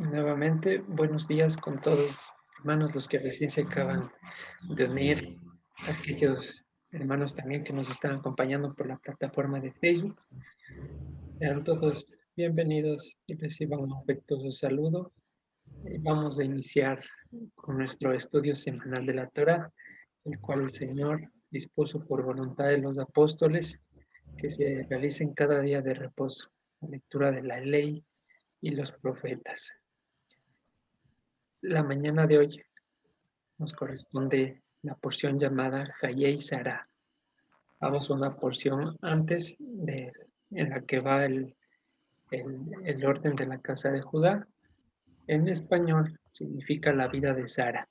Nuevamente, buenos días con todos, hermanos, los que recién se acaban de unir, aquellos hermanos también que nos están acompañando por la plataforma de Facebook. Sean todos bienvenidos y reciban un afectuoso saludo. Vamos a iniciar con nuestro estudio semanal de la Torá, el cual el Señor dispuso por voluntad de los apóstoles que se realicen cada día de reposo, la lectura de la ley y los profetas. La mañana de hoy nos corresponde la porción llamada Hayei Sarah. Vamos a una porción antes en la que va el orden de la casa de Judá. En español significa la vida de Sara.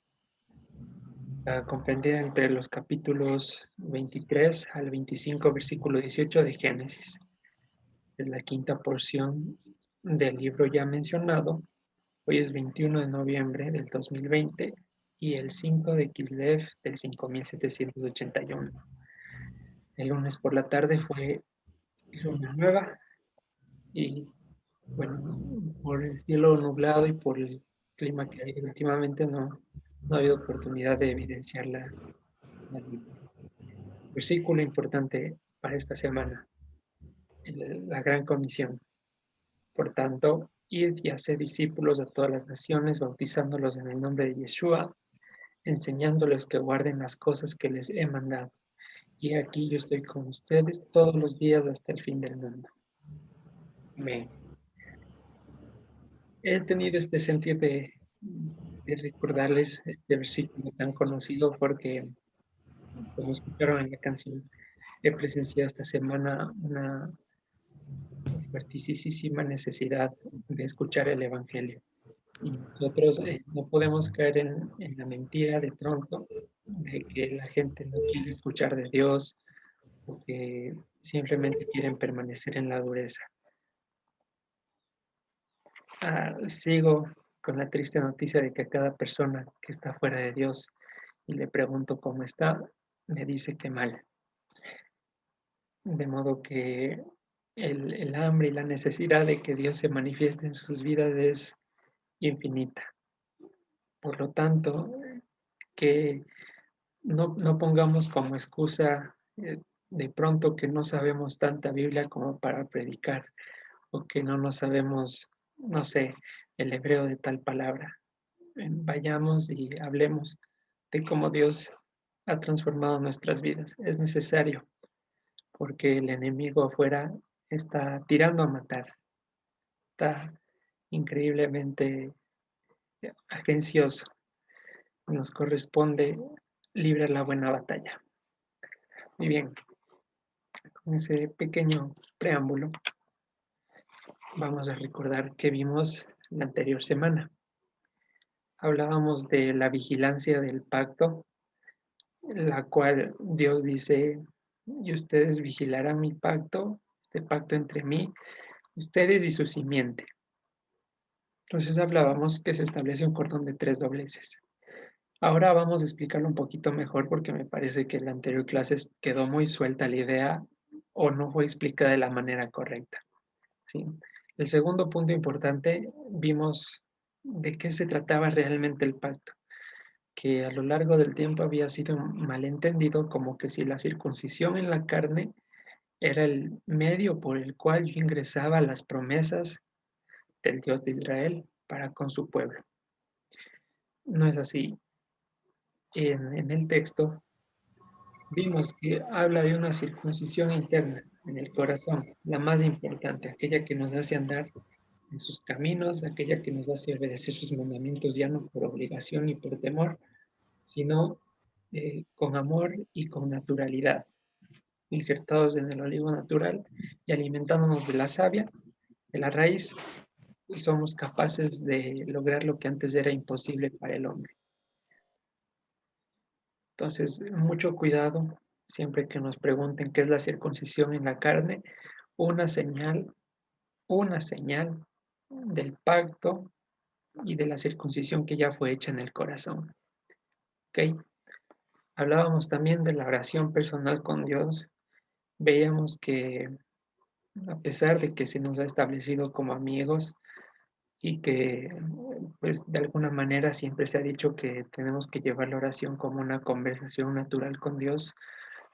Está comprendida entre los capítulos 23 al 25, versículo 18 de Génesis. Es la quinta porción del libro ya mencionado. Hoy es 21 de noviembre del 2020 y el 5 de Kislev del 5781. El lunes por la tarde fue luna nueva y bueno, por el cielo nublado y por el clima que hay últimamente no ha habido oportunidad de evidenciar la luna. Versículo importante para esta semana, la gran comisión. Por tanto, id y haced discípulos a todas las naciones, bautizándolos en el nombre de Yeshua, enseñándoles que guarden las cosas que les he mandado. Y aquí yo estoy con ustedes todos los días hasta el fin del mundo. Amén. He tenido este sentir de recordarles este versículo tan conocido porque, como escucharon en la canción, he presenciado esta semana una fuertísima necesidad de escuchar el Evangelio. Y nosotros no podemos caer en la mentira de pronto de que la gente no quiere escuchar de Dios o que simplemente quieren permanecer en la dureza. Sigo con la triste noticia de que cada persona que está fuera de Dios y le pregunto cómo está, me dice que mal. De modo que el hambre y la necesidad de que Dios se manifieste en sus vidas es infinita. Por lo tanto, que no pongamos como excusa de pronto que no sabemos tanta Biblia como para predicar o que no nos sabemos, no sé, el hebreo de tal palabra. Vayamos y hablemos de cómo Dios ha transformado nuestras vidas. Es necesario porque el enemigo afuera está tirando a matar, está increíblemente agencioso. Nos corresponde librar la buena batalla. Muy bien, con ese pequeño preámbulo, vamos a recordar que vimos la anterior semana. Hablábamos de la vigilancia del pacto, la cual Dios dice, y ustedes vigilarán mi pacto, este pacto entre mí, ustedes y su simiente. Entonces hablábamos que se establece un cordón de tres dobleces. Ahora vamos a explicarlo un poquito mejor porque me parece que en la anterior clase quedó muy suelta la idea o no fue explicada de la manera correcta. ¿Sí? El segundo punto importante, vimos de qué se trataba realmente el pacto, que a lo largo del tiempo había sido malentendido como que si la circuncisión en la carne era el medio por el cual yo ingresaba a las promesas del Dios de Israel para con su pueblo. No es así. En el texto vimos que habla de una circuncisión interna en el corazón, la más importante, aquella que nos hace andar en sus caminos, aquella que nos hace obedecer sus mandamientos ya no por obligación ni por temor, sino con amor y con naturalidad, injertados en el olivo natural y alimentándonos de la savia, de la raíz, y somos capaces de lograr lo que antes era imposible para el hombre. Entonces, mucho cuidado siempre que nos pregunten qué es la circuncisión en la carne, una señal, una señal del pacto y de la circuncisión que ya fue hecha en el corazón. ¿Ok? Hablábamos también de la oración personal con Dios. Veíamos que a pesar de que se nos ha establecido como amigos, y que, pues, de alguna manera siempre se ha dicho que tenemos que llevar la oración como una conversación natural con Dios.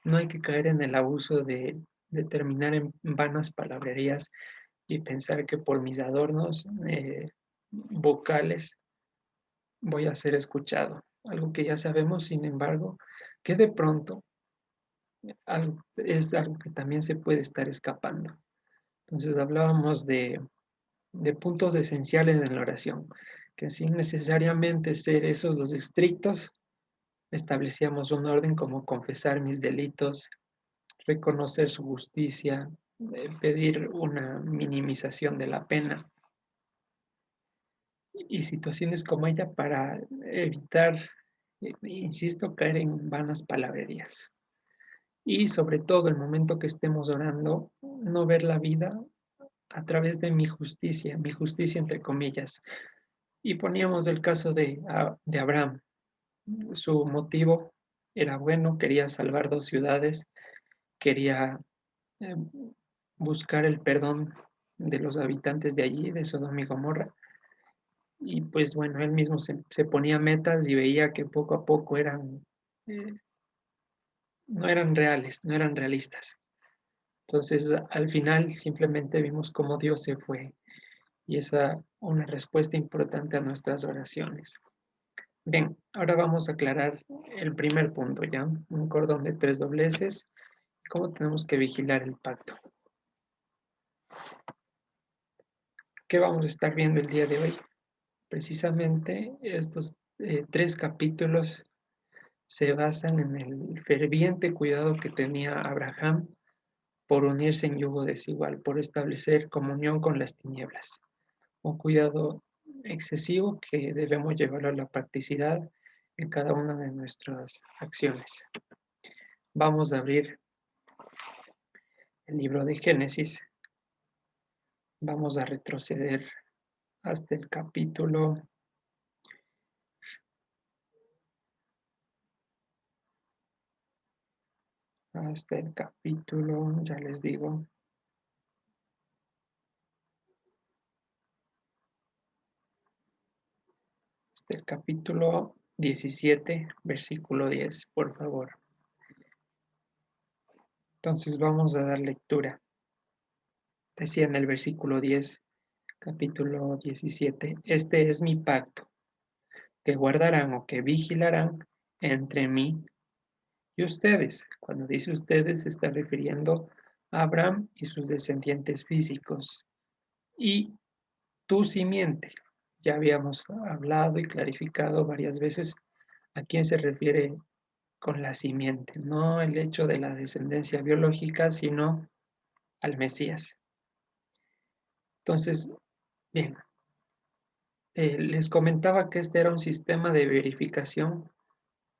No hay que caer en el abuso de terminar en vanas palabrerías y pensar que por mis adornos vocales voy a ser escuchado. Algo que ya sabemos, sin embargo, que de pronto es algo que también se puede estar escapando. Entonces hablábamos de puntos esenciales en la oración, que sin necesariamente ser esos los estrictos, establecíamos un orden como confesar mis delitos, reconocer su justicia, pedir una minimización de la pena y situaciones como ella para evitar, insisto, caer en vanas palabrerías. Y sobre todo el momento que estemos orando, no ver la vida a través de mi justicia entre comillas. Y poníamos el caso de Abraham. Su motivo era bueno, quería salvar dos ciudades, quería eh, buscar el perdón de los habitantes de allí, de Sodoma y Gomorra. Y pues bueno, él mismo se ponía metas y veía que poco a poco eh, no eran reales, no eran realistas. Entonces, al final simplemente vimos cómo Dios se fue y esa una respuesta importante a nuestras oraciones. Bien, ahora vamos a aclarar el primer punto, ¿ya? Un cordón de tres dobleces, cómo tenemos que vigilar el pacto. ¿Qué vamos a estar viendo el día de hoy? Precisamente estos tres capítulos se basan en el ferviente cuidado que tenía Abraham por unirse en yugo desigual, por establecer comunión con las tinieblas. Un cuidado excesivo que debemos llevarlo a la practicidad en cada una de nuestras acciones. Vamos a abrir el libro de Génesis. Vamos a retroceder hasta el capítulo ya les digo, hasta el capítulo 17, versículo 10, por favor. Entonces vamos a dar lectura. Decía en el versículo 10, capítulo 17, este es mi pacto, que guardarán o que vigilarán entre mí y ustedes. Cuando dice ustedes, se está refiriendo a Abraham y sus descendientes físicos. Y tu simiente. Ya habíamos hablado y clarificado varias veces a quién se refiere con la simiente, no el hecho de la descendencia biológica, sino al Mesías. Entonces, bien, les comentaba que este era un sistema de verificación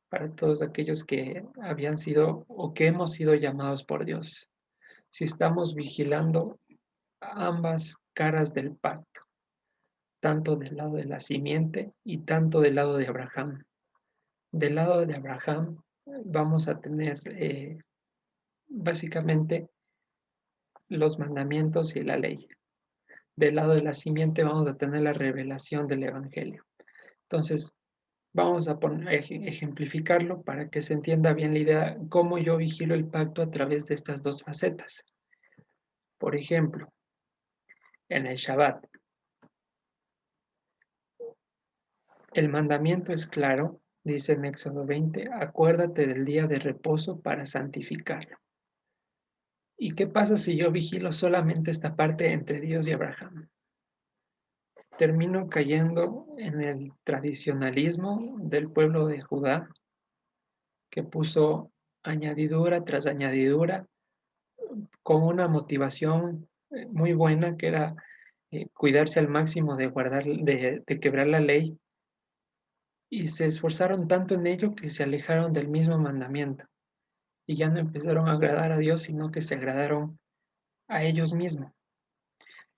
para todos aquellos que habían sido o que hemos sido llamados por Dios. Si estamos vigilando ambas caras del pacto, tanto del lado de la simiente y tanto del lado de Abraham. Del lado de Abraham vamos a tener básicamente los mandamientos y la ley. Del lado de la simiente vamos a tener la revelación del Evangelio. Entonces, vamos a ejemplificarlo para que se entienda bien la idea, cómo yo vigilo el pacto a través de estas dos facetas. Por ejemplo, en el Shabbat, el mandamiento es claro, dice en Éxodo 20, acuérdate del día de reposo para santificarlo. ¿Y qué pasa si yo vigilo solamente esta parte entre Dios y Abraham? Termino cayendo en el tradicionalismo del pueblo de Judá, que puso añadidura tras añadidura con una motivación muy buena, que era cuidarse al máximo de guardar, de quebrar la ley, y se esforzaron tanto en ello que se alejaron del mismo mandamiento, y ya no empezaron a agradar a Dios, sino que se agradaron a ellos mismos.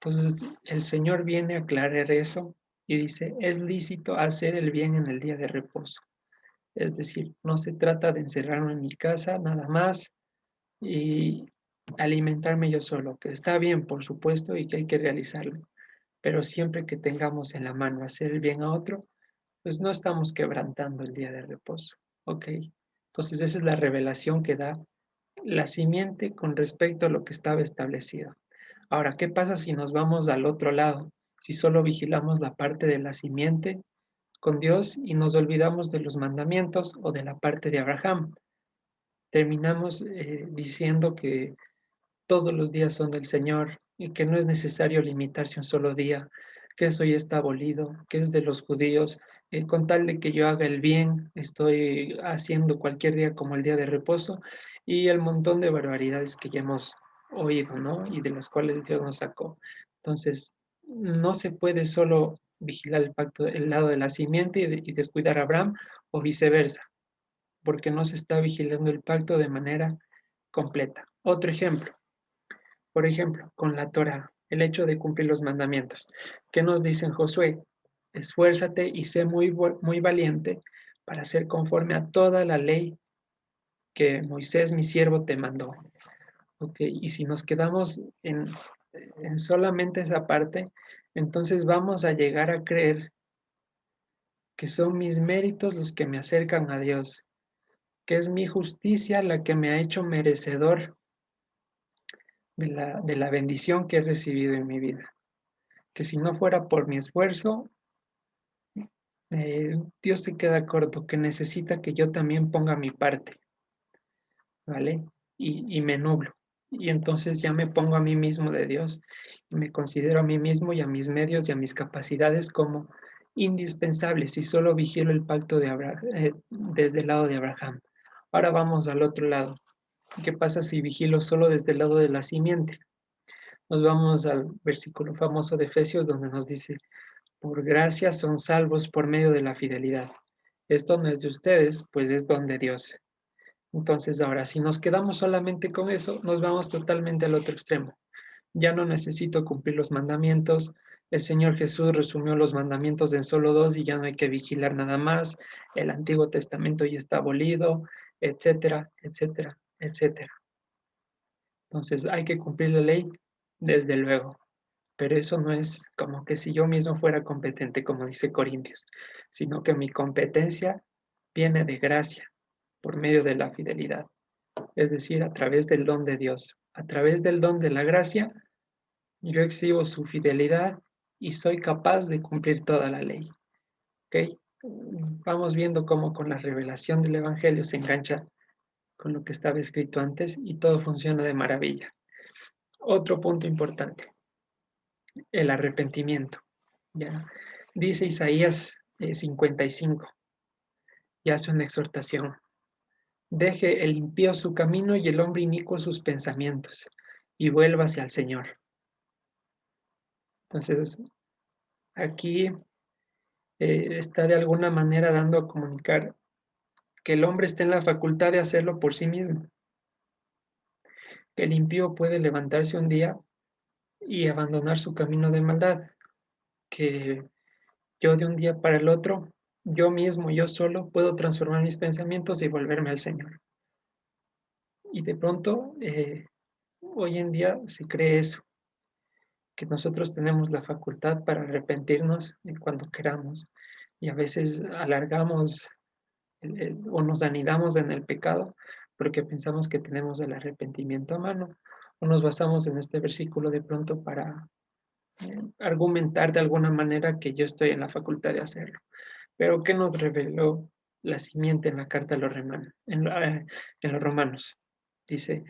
Entonces el Señor viene a aclarar eso y dice, es lícito hacer el bien en el día de reposo. Es decir, no se trata de encerrarme en mi casa nada más y alimentarme yo solo, que está bien, por supuesto, y que hay que realizarlo. pero siempre que tengamos en la mano hacer el bien a otro, pues no estamos quebrantando el día de reposo, ¿ok? Entonces esa es la revelación que da la simiente con respecto a lo que estaba establecido. Ahora, ¿qué pasa si nos vamos al otro lado? Si solo vigilamos la parte de la simiente con Dios y nos olvidamos de los mandamientos o de la parte de Abraham. Terminamos diciendo que todos los días son del Señor y que no es necesario limitarse un solo día, que eso ya está abolido, que es de los judíos. Con tal de que yo haga el bien, estoy haciendo cualquier día como el día de reposo y el montón de barbaridades que ya hemos oído, ¿no? Y de las cuales Dios nos sacó. Entonces, no se puede solo vigilar el pacto, el lado de la simiente y descuidar a Abraham o viceversa, porque no se está vigilando el pacto de manera completa. Otro ejemplo. Por ejemplo, con la Torá, el hecho de cumplir los mandamientos. ¿Qué nos dice en Josué? Esfuérzate y sé muy valiente para ser conforme a toda la ley que Moisés, mi siervo, te mandó. Okay. Y si nos quedamos en solamente esa parte, entonces vamos a llegar a creer que son mis méritos los que me acercan a Dios, que es mi justicia la que me ha hecho merecedor de la bendición que he recibido en mi vida. Que si no fuera por mi esfuerzo, Dios se queda corto, que necesita que yo también ponga mi parte, ¿vale? Y me nublo. Y entonces ya me pongo a mí mismo de Dios y me considero a mí mismo y a mis medios y a mis capacidades como indispensables y solo vigilo el pacto de Abraham, desde el lado de Abraham. Ahora vamos al otro lado. ¿Qué pasa si vigilo solo desde el lado de la simiente? Nos vamos al versículo famoso de Efesios donde nos dice, por gracia son salvos por medio de la fidelidad. Esto no es de ustedes, pues es don de Dios. Entonces ahora, si nos quedamos solamente con eso, nos vamos totalmente al otro extremo. Ya no necesito cumplir los mandamientos. El Señor Jesús resumió los mandamientos en solo dos y ya no hay que vigilar nada más. El Antiguo Testamento ya está abolido, etcétera, etcétera, etcétera. Entonces hay que cumplir la ley, desde luego. Pero eso no es como que si yo mismo fuera competente, como dice Corintios, sino que mi competencia viene de gracia por medio de la fidelidad, es decir, a través del don de Dios. A través del don de la gracia, yo exhibo su fidelidad y soy capaz de cumplir toda la ley. ¿Ok? Vamos viendo cómo con la revelación del Evangelio se engancha con lo que estaba escrito antes y todo funciona de maravilla. Otro punto importante, el arrepentimiento. ¿Ya? Dice Isaías 55, y hace una exhortación. Deje el impío su camino y el hombre inicuo sus pensamientos, y vuelva hacia el Señor. Entonces, aquí está de alguna manera dando a comunicar que el hombre está en la facultad de hacerlo por sí mismo, que el impío puede levantarse un día y abandonar su camino de maldad, que yo de un día para el otro, yo mismo, yo solo, puedo transformar mis pensamientos y volverme al Señor. Y de pronto, hoy en día se cree eso, que nosotros tenemos la facultad para arrepentirnos cuando queramos. Y a veces alargamos o nos anidamos en el pecado porque pensamos que tenemos el arrepentimiento a mano. O nos basamos en este versículo de pronto para argumentar de alguna manera que yo estoy en la facultad de hacerlo. Pero ¿qué nos reveló la simiente en la carta a los romanos? En los romanos. Dice,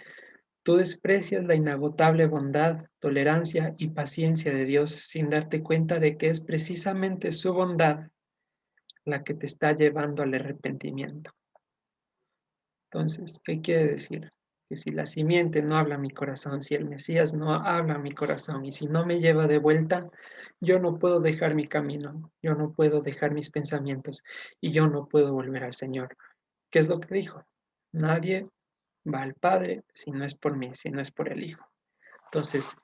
tú desprecias la inagotable bondad, tolerancia y paciencia de Dios sin darte cuenta de que es precisamente su bondad la que te está llevando al arrepentimiento. Entonces, ¿qué quiere decir? Que si la simiente no habla a mi corazón, si el Mesías no habla a mi corazón y si no me lleva de vuelta, yo no puedo dejar mi camino, yo no puedo dejar mis pensamientos y yo no puedo volver al Señor. ¿Qué es lo que dijo? Nadie va al Padre si no es por mí, si no es por el Hijo. Entonces,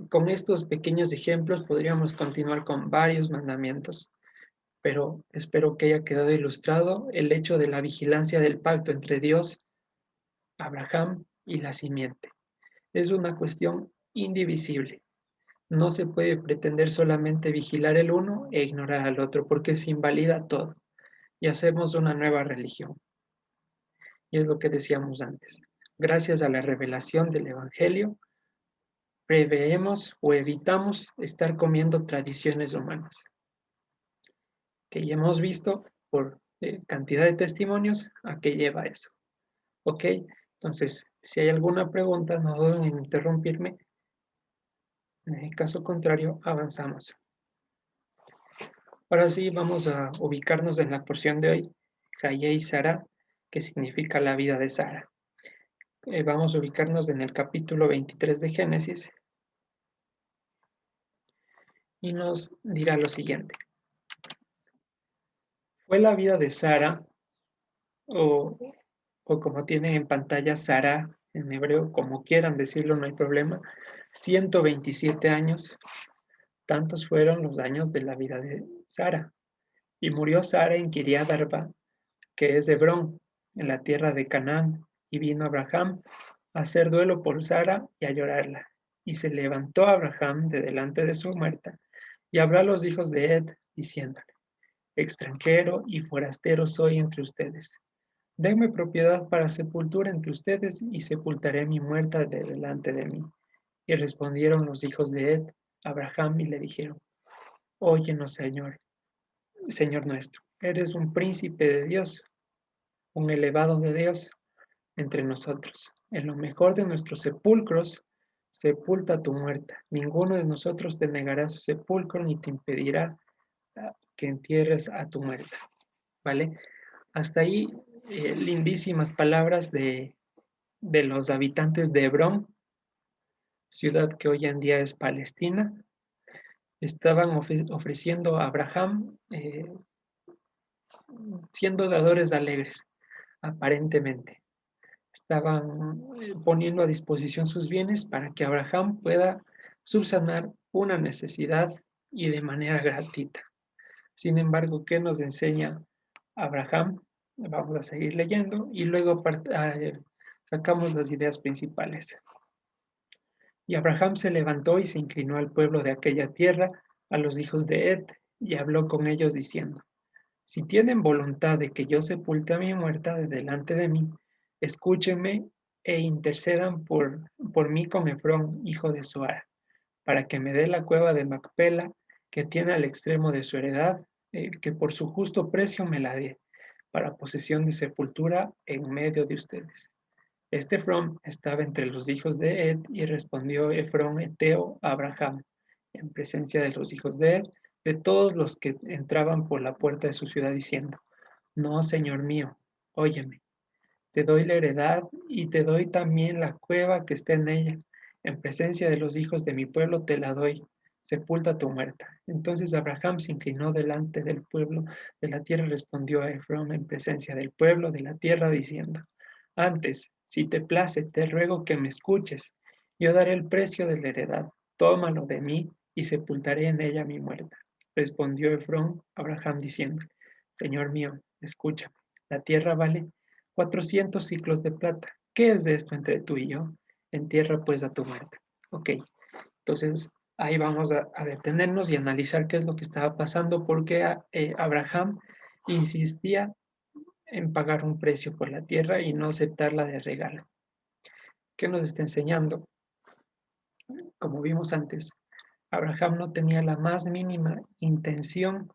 con estos pequeños ejemplos podríamos continuar con varios mandamientos, pero espero que haya quedado ilustrado el hecho de la vigilancia del pacto entre Dios, Abraham y la simiente. Es una cuestión indivisible. No se puede pretender solamente vigilar el uno e ignorar al otro, porque se invalida todo y hacemos una nueva religión. Y es lo que decíamos antes. Gracias a la revelación del Evangelio, preveemos o evitamos estar comiendo tradiciones humanas, que ya hemos visto por cantidad de testimonios a qué lleva eso. ¿Ok? Entonces, si hay alguna pregunta, no duden en interrumpirme. En el caso contrario, avanzamos. Ahora sí, vamos a ubicarnos en la porción de hoy, Hayei Sara, que significa la vida de Sara. Vamos a ubicarnos en el capítulo 23 de Génesis y nos dirá lo siguiente. Fue la vida de Sara, o, o como tienen en pantalla Sara en hebreo, como quieran decirlo, no hay problema, 127 años. Tantos fueron los años de la vida de Sara. Y murió Sara en Kiriat Arba, que es Hebrón, en la tierra de Canaán, y vino Abraham a hacer duelo por Sara y a llorarla. Y se levantó Abraham de delante de su muerta, y habló a los hijos de Ed, diciéndole, extranjero y forastero soy entre ustedes. Denme propiedad para sepultura entre ustedes, y sepultaré mi muerta de delante de mí. Y respondieron los hijos de Ed a Abraham y le dijeron, óyenos, Señor, Señor nuestro, eres un príncipe de Dios, un elevado de Dios entre nosotros. En lo mejor de nuestros sepulcros, sepulta tu muerta. Ninguno de nosotros te negará su sepulcro ni te impedirá que entierres a tu muerta. ¿Vale? Hasta ahí, lindísimas palabras de los habitantes de Hebrón, ciudad que hoy en día es Palestina. Estaban ofreciendo a Abraham, siendo dadores alegres, aparentemente. Estaban poniendo a disposición sus bienes para que Abraham pueda subsanar una necesidad y de manera gratuita. Sin embargo, ¿qué nos enseña Abraham? Vamos a seguir leyendo y luego sacamos las ideas principales. Y Abraham se levantó y se inclinó al pueblo de aquella tierra, a los hijos de Ed, y habló con ellos diciendo, si tienen voluntad de que yo sepulte a mi muerta de delante de mí, escúchenme e intercedan por mí con Efrón, hijo de Zohar, para que me dé la cueva de Macpela, que tiene al extremo de su heredad, que por su justo precio me la dé, para posesión de sepultura en medio de ustedes. Este Efrón estaba entre los hijos de Ed, y respondió Efrón eteo a Abraham, en presencia de los hijos de Ed, de todos los que entraban por la puerta de su ciudad, diciendo, no, señor mío, óyeme, te doy la heredad y te doy también la cueva que está en ella. En presencia de los hijos de mi pueblo te la doy. Sepulta tu muerta. Entonces Abraham se inclinó delante del pueblo de la tierra y respondió a Efrón en presencia del pueblo de la tierra, diciendo, antes, si te place, te ruego que me escuches. Yo daré el precio de la heredad. Tómalo de mí y sepultaré en ella mi muerta. Respondió Efrón a Abraham diciendo, Señor mío, escúchame. La tierra vale 400 ciclos de plata. ¿Qué es de esto entre tú y yo? Entierra pues a tu muerta. Ok, entonces ahí vamos a detenernos y analizar qué es lo que estaba pasando, porque Abraham insistía en pagar un precio por la tierra y no aceptarla de regalo. ¿Qué nos está enseñando? Como vimos antes, Abraham no tenía la más mínima intención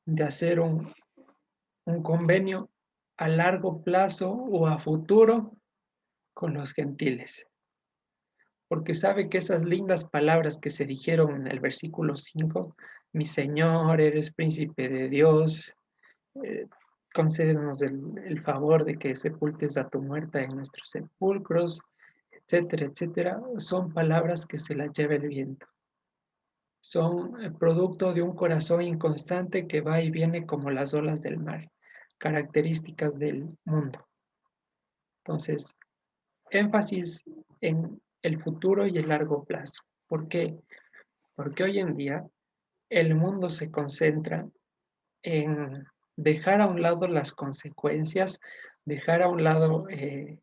de hacer un convenio a largo plazo o a futuro con los gentiles, porque sabe que esas lindas palabras que se dijeron en el versículo 5, mi Señor, eres príncipe de Dios, eh, concédenos el favor de que sepultes a tu muerta en nuestros sepulcros, etcétera, etcétera, son palabras que se las lleva el viento. Son el producto de un corazón inconstante que va y viene como las olas del mar, características del mundo. Entonces, énfasis en el futuro y el largo plazo. ¿Por qué? Porque hoy en día el mundo se concentra en dejar a un lado las consecuencias, dejar a un lado el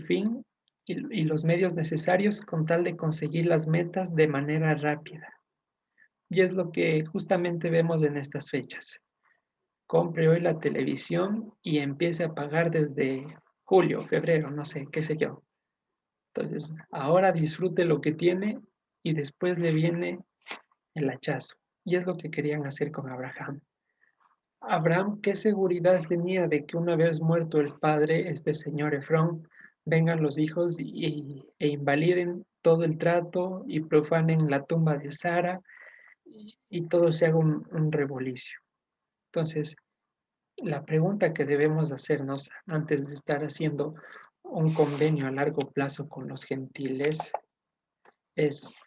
fin y los medios necesarios con tal de conseguir las metas de manera rápida. Y es lo que justamente vemos en estas fechas. Compre hoy la televisión y empiece a pagar desde julio, febrero, no sé, qué sé yo. Entonces, ahora disfrute lo que tiene y después le viene el hachazo. Y es lo que querían hacer con Abraham. Abraham, ¿qué seguridad tenía de que una vez muerto el padre, este señor Efrón, vengan los hijos e invaliden todo el trato y profanen la tumba de Sara y todo se haga un rebolicio? Entonces, la pregunta que debemos hacernos antes de estar haciendo un convenio a largo plazo con los gentiles es,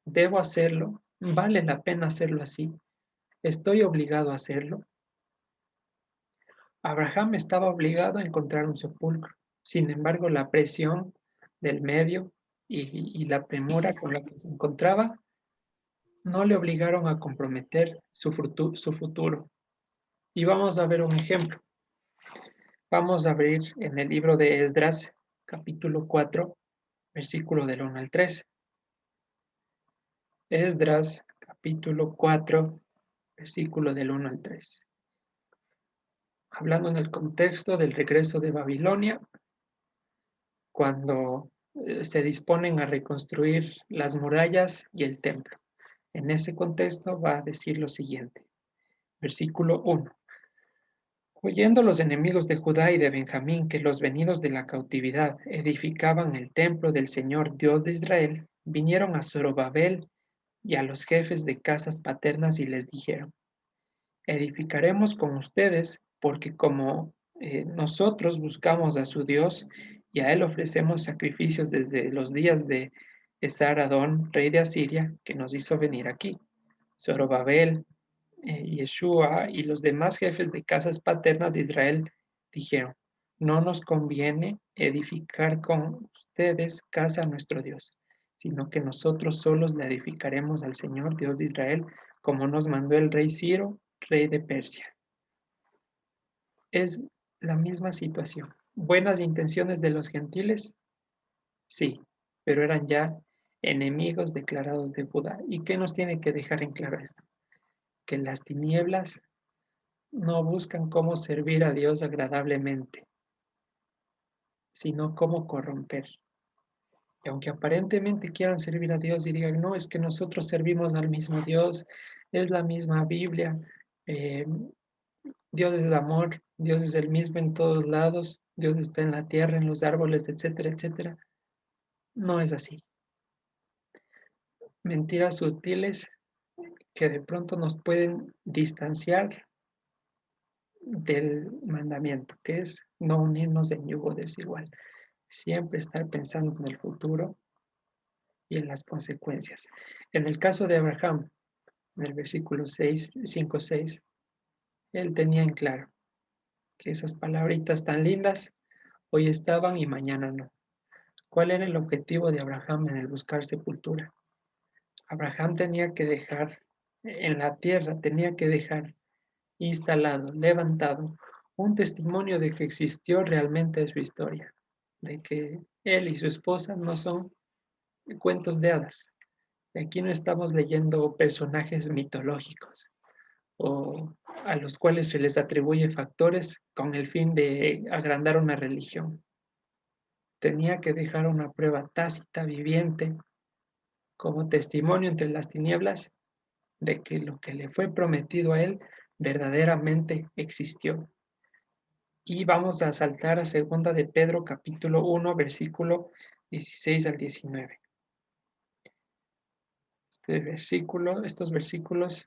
¿debo hacerlo? ¿Vale la pena hacerlo así? ¿Estoy obligado a hacerlo? Abraham estaba obligado a encontrar un sepulcro. Sin embargo, la presión del medio y la premura con la que se encontraba no le obligaron a comprometer su futuro. Y vamos a ver un ejemplo. Vamos a abrir en el libro de Esdras, capítulo 4, versículo del 1 al 3. Esdras, capítulo 4, versículo del 1 al 3. Hablando en el contexto del regreso de Babilonia, cuando se disponen a reconstruir las murallas y el templo. En ese contexto va a decir lo siguiente, versículo 1. Oyendo los enemigos de Judá y de Benjamín que los venidos de la cautividad edificaban el templo del Señor Dios de Israel, vinieron a Zorobabel y a los jefes de casas paternas y les dijeron, edificaremos con ustedes porque como nosotros buscamos a su Dios y a él ofrecemos sacrificios desde los días de Esar-Adón, rey de Asiria, que nos hizo venir aquí. Zorobabel, Yeshua y los demás jefes de casas paternas de Israel dijeron, no nos conviene edificar con ustedes casa a nuestro Dios, sino que nosotros solos le edificaremos al Señor Dios de Israel, como nos mandó el rey Ciro, rey de Persia. Es la misma situación. ¿Buenas intenciones de los gentiles? Sí, pero eran ya enemigos declarados de Judá. ¿Y qué nos tiene que dejar en claro esto? Que las tinieblas no buscan cómo servir a Dios agradablemente, sino cómo corromper. Y aunque aparentemente quieran servir a Dios y digan, no, es que nosotros servimos al mismo Dios, es la misma Biblia, eh, Dios es amor, Dios es el mismo en todos lados, Dios está en la tierra, en los árboles, etcétera, etcétera. No es así. Mentiras sutiles que de pronto nos pueden distanciar del mandamiento, que es no unirnos en yugo desigual. Siempre estar pensando en el futuro y en las consecuencias. En el caso de Abraham, en el versículo 6, 5, 6, él tenía en claro que esas palabritas tan lindas hoy estaban y mañana no. ¿Cuál era el objetivo de Abraham en el buscar sepultura? Abraham tenía que dejar en la tierra, tenía que dejar instalado, levantado, un testimonio de que existió realmente su historia, de que él y su esposa no son cuentos de hadas. Aquí no estamos leyendo personajes mitológicos o a los cuales se les atribuye factores con el fin de agrandar una religión. Tenía que dejar una prueba tácita, viviente, como testimonio entre las tinieblas de que lo que le fue prometido a él verdaderamente existió. Y vamos a saltar a segunda de Pedro capítulo 1 versículo 16 al 19. Estos versículos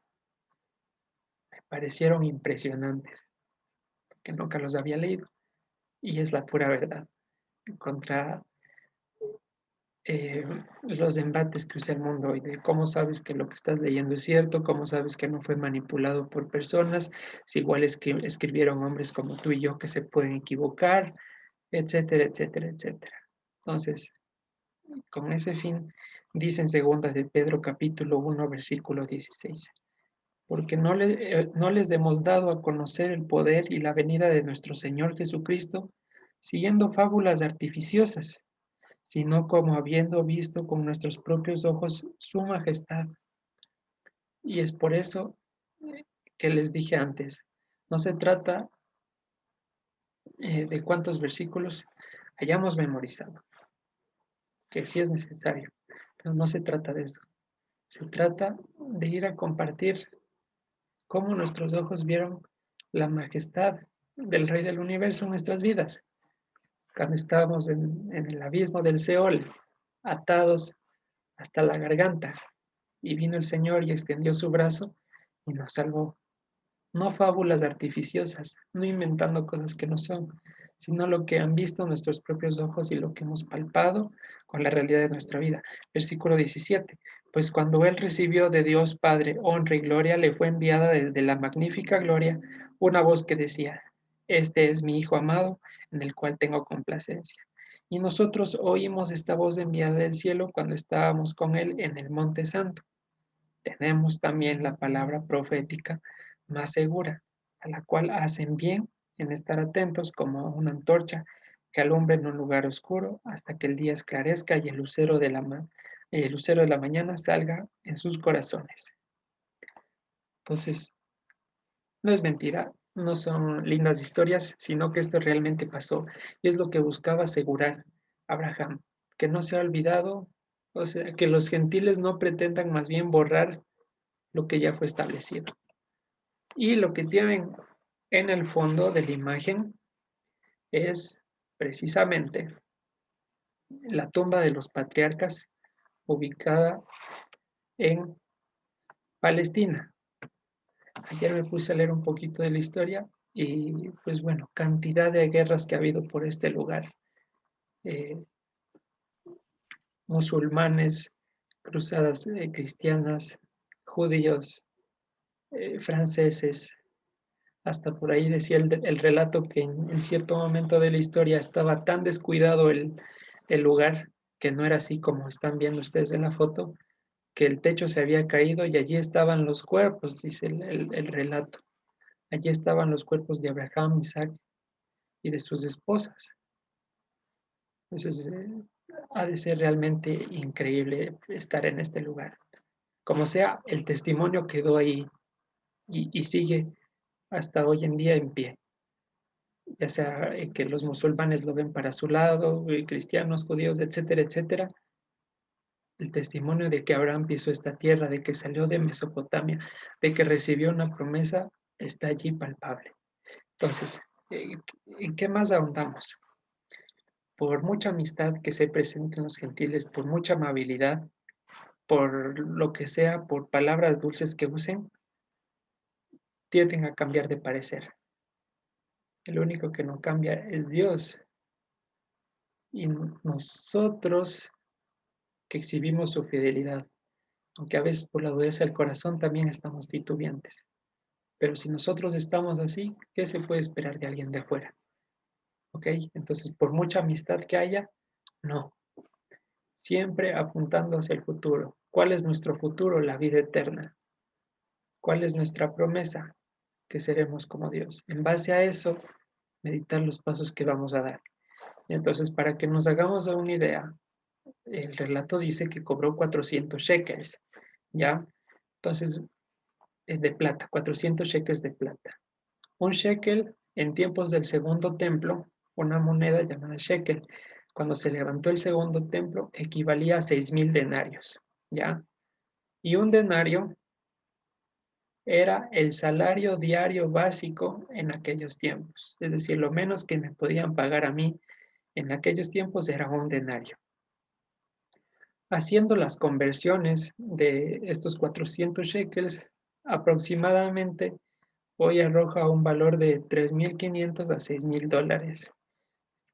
me parecieron impresionantes, que nunca los había leído, y es la pura verdad. Contra los embates que usa el mundo hoy, de cómo sabes que lo que estás leyendo es cierto, cómo sabes que no fue manipulado por personas, si igual es que escribieron hombres como tú y yo que se pueden equivocar, etcétera, etcétera, etcétera. Entonces, con ese fin, dice en segunda de Pedro capítulo 1 versículo 16, porque no les hemos dado a conocer el poder y la venida de nuestro Señor Jesucristo, siguiendo fábulas artificiosas, sino como habiendo visto con nuestros propios ojos su majestad. Y es por eso que les dije antes, no se trata de cuántos versículos hayamos memorizado, que sí es necesario, pero no se trata de eso. Se trata de ir a compartir cómo nuestros ojos vieron la majestad del Rey del Universo en nuestras vidas, cuando estábamos en el abismo del Seol, atados hasta la garganta, y vino el Señor y extendió su brazo y nos salvó. No fábulas artificiosas, no inventando cosas que no son, sino lo que han visto nuestros propios ojos y lo que hemos palpado con la realidad de nuestra vida. Versículo 17. Pues cuando él recibió de Dios Padre honra y gloria, le fue enviada desde la magnífica gloria una voz que decía, este es mi Hijo amado, en el cual tengo complacencia. Y nosotros oímos esta voz enviada del cielo cuando estábamos con él en el Monte Santo. Tenemos también la palabra profética más segura, a la cual hacen bien en estar atentos como una antorcha que alumbra en un lugar oscuro hasta que el día esclarezca y el lucero de la mañana salga en sus corazones. Entonces, no es mentira, no son lindas historias, sino que esto realmente pasó y es lo que buscaba asegurar Abraham, que no se ha olvidado, o sea, que los gentiles no pretendan más bien borrar lo que ya fue establecido. Y lo que tienen en el fondo de la imagen es precisamente la tumba de los patriarcas ubicada en Palestina. Ayer me puse a leer un poquito de la historia y pues bueno, cantidad de guerras que ha habido por este lugar. Eh, Musulmanes, cruzadas cristianas, judíos, franceses, hasta por ahí decía el relato que en cierto momento de la historia estaba tan descuidado el lugar, que no era así como están viendo ustedes en la foto, que el techo se había caído y allí estaban los cuerpos, dice el relato. Allí estaban los cuerpos de Abraham, Isaac y de sus esposas. Entonces, ha de ser realmente increíble estar en este lugar. Como sea, el testimonio quedó ahí y sigue hasta hoy en día en pie. Ya sea que los musulmanes lo ven para su lado, cristianos, judíos, etcétera, etcétera. El testimonio de que Abraham pisó esta tierra, de que salió de Mesopotamia, de que recibió una promesa, está allí palpable. Entonces, ¿en qué más ahondamos? Por mucha amistad que se presente en los gentiles, por mucha amabilidad, por lo que sea, por palabras dulces que usen, tienden a cambiar de parecer. El único que no cambia es Dios. Y nosotros que exhibimos su fidelidad, aunque a veces por la dureza del corazón también estamos titubeantes. Pero si nosotros estamos así, ¿qué se puede esperar de alguien de afuera? ¿Ok? Entonces, por mucha amistad que haya, no. Siempre apuntando hacia el futuro. ¿Cuál es nuestro futuro? La vida eterna. ¿Cuál es nuestra promesa? Que seremos como Dios. En base a eso, meditar los pasos que vamos a dar. Entonces, para que nos hagamos una idea, el relato dice que cobró 400 shekels, ¿ya? Entonces, de plata, 400 shekels de plata. Un shekel en tiempos del segundo templo, una moneda llamada shekel, cuando se levantó el segundo templo, equivalía a 6,000 denarios, ¿ya? Y un denario era el salario diario básico en aquellos tiempos. Es decir, lo menos que me podían pagar a mí en aquellos tiempos era un denario. Haciendo las conversiones de estos 400 shekels, aproximadamente hoy arroja un valor de 3,500 a 6,000 dólares,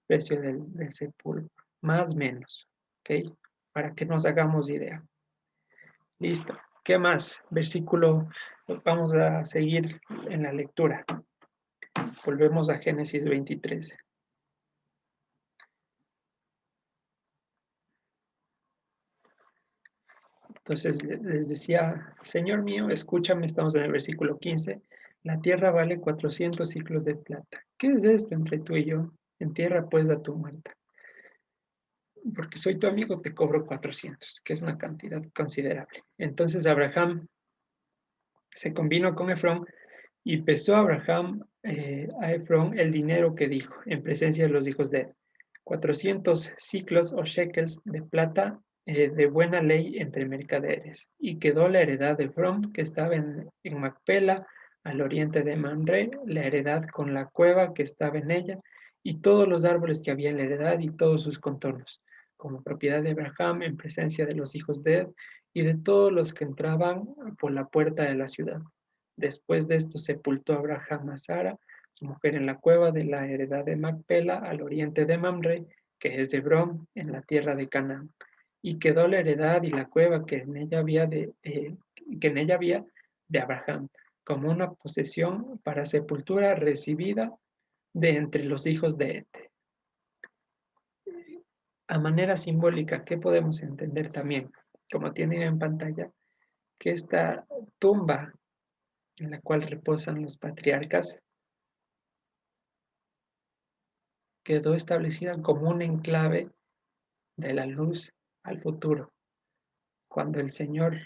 precio del sepulcro, más o menos, ¿ok? Para que nos hagamos idea. Listo. ¿Qué más? Versículo, vamos a seguir en la lectura. Volvemos a Génesis 23. Entonces les decía, Señor mío, escúchame, estamos en el versículo 15. La tierra vale 400 ciclos de plata. ¿Qué es esto entre tú y yo? Entierra pues a tu muerta. porque soy tu amigo, te cobro 400, que es una cantidad considerable. Entonces Abraham se convino con Efrón y pesó a Abraham a Efrón el dinero que dijo en presencia de los hijos de él, 400 ciclos o shekels de plata de buena ley entre mercaderes. Y quedó la heredad de Efrón, que estaba en Macpela, al oriente de Mamre, la heredad con la cueva que estaba en ella, y todos los árboles que había en la heredad y todos sus contornos, como propiedad de Abraham en presencia de los hijos de él y de todos los que entraban por la puerta de la ciudad. Después de esto sepultó Abraham a Sara, su mujer, en la cueva de la heredad de Macpela, al oriente de Mamre, que es Hebrón, en la tierra de Canaán. Y quedó la heredad y la cueva que en ella había de Abraham, como una posesión para sepultura recibida de entre los hijos de Et. A manera simbólica, ¿qué podemos entender también? Como tienen en pantalla, que esta tumba en la cual reposan los patriarcas quedó establecida como un enclave de la luz al futuro. Cuando el Señor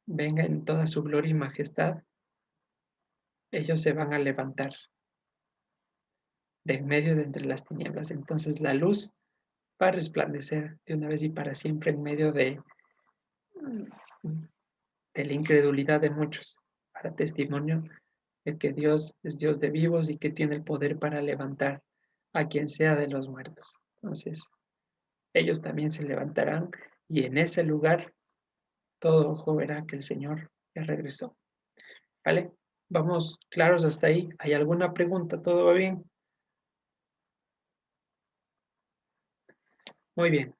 venga en toda su gloria y majestad, ellos se van a levantar de en medio de entre las tinieblas. Entonces la luz va a resplandecer de una vez y para siempre en medio de la incredulidad de muchos, para testimonio de que Dios es Dios de vivos y que tiene el poder para levantar a quien sea de los muertos. Entonces, ellos también se levantarán y en ese lugar todo ojo verá que el Señor ya regresó. ¿Vale? Vamos claros hasta ahí. ¿Hay alguna pregunta? ¿Todo va bien? Muy bien.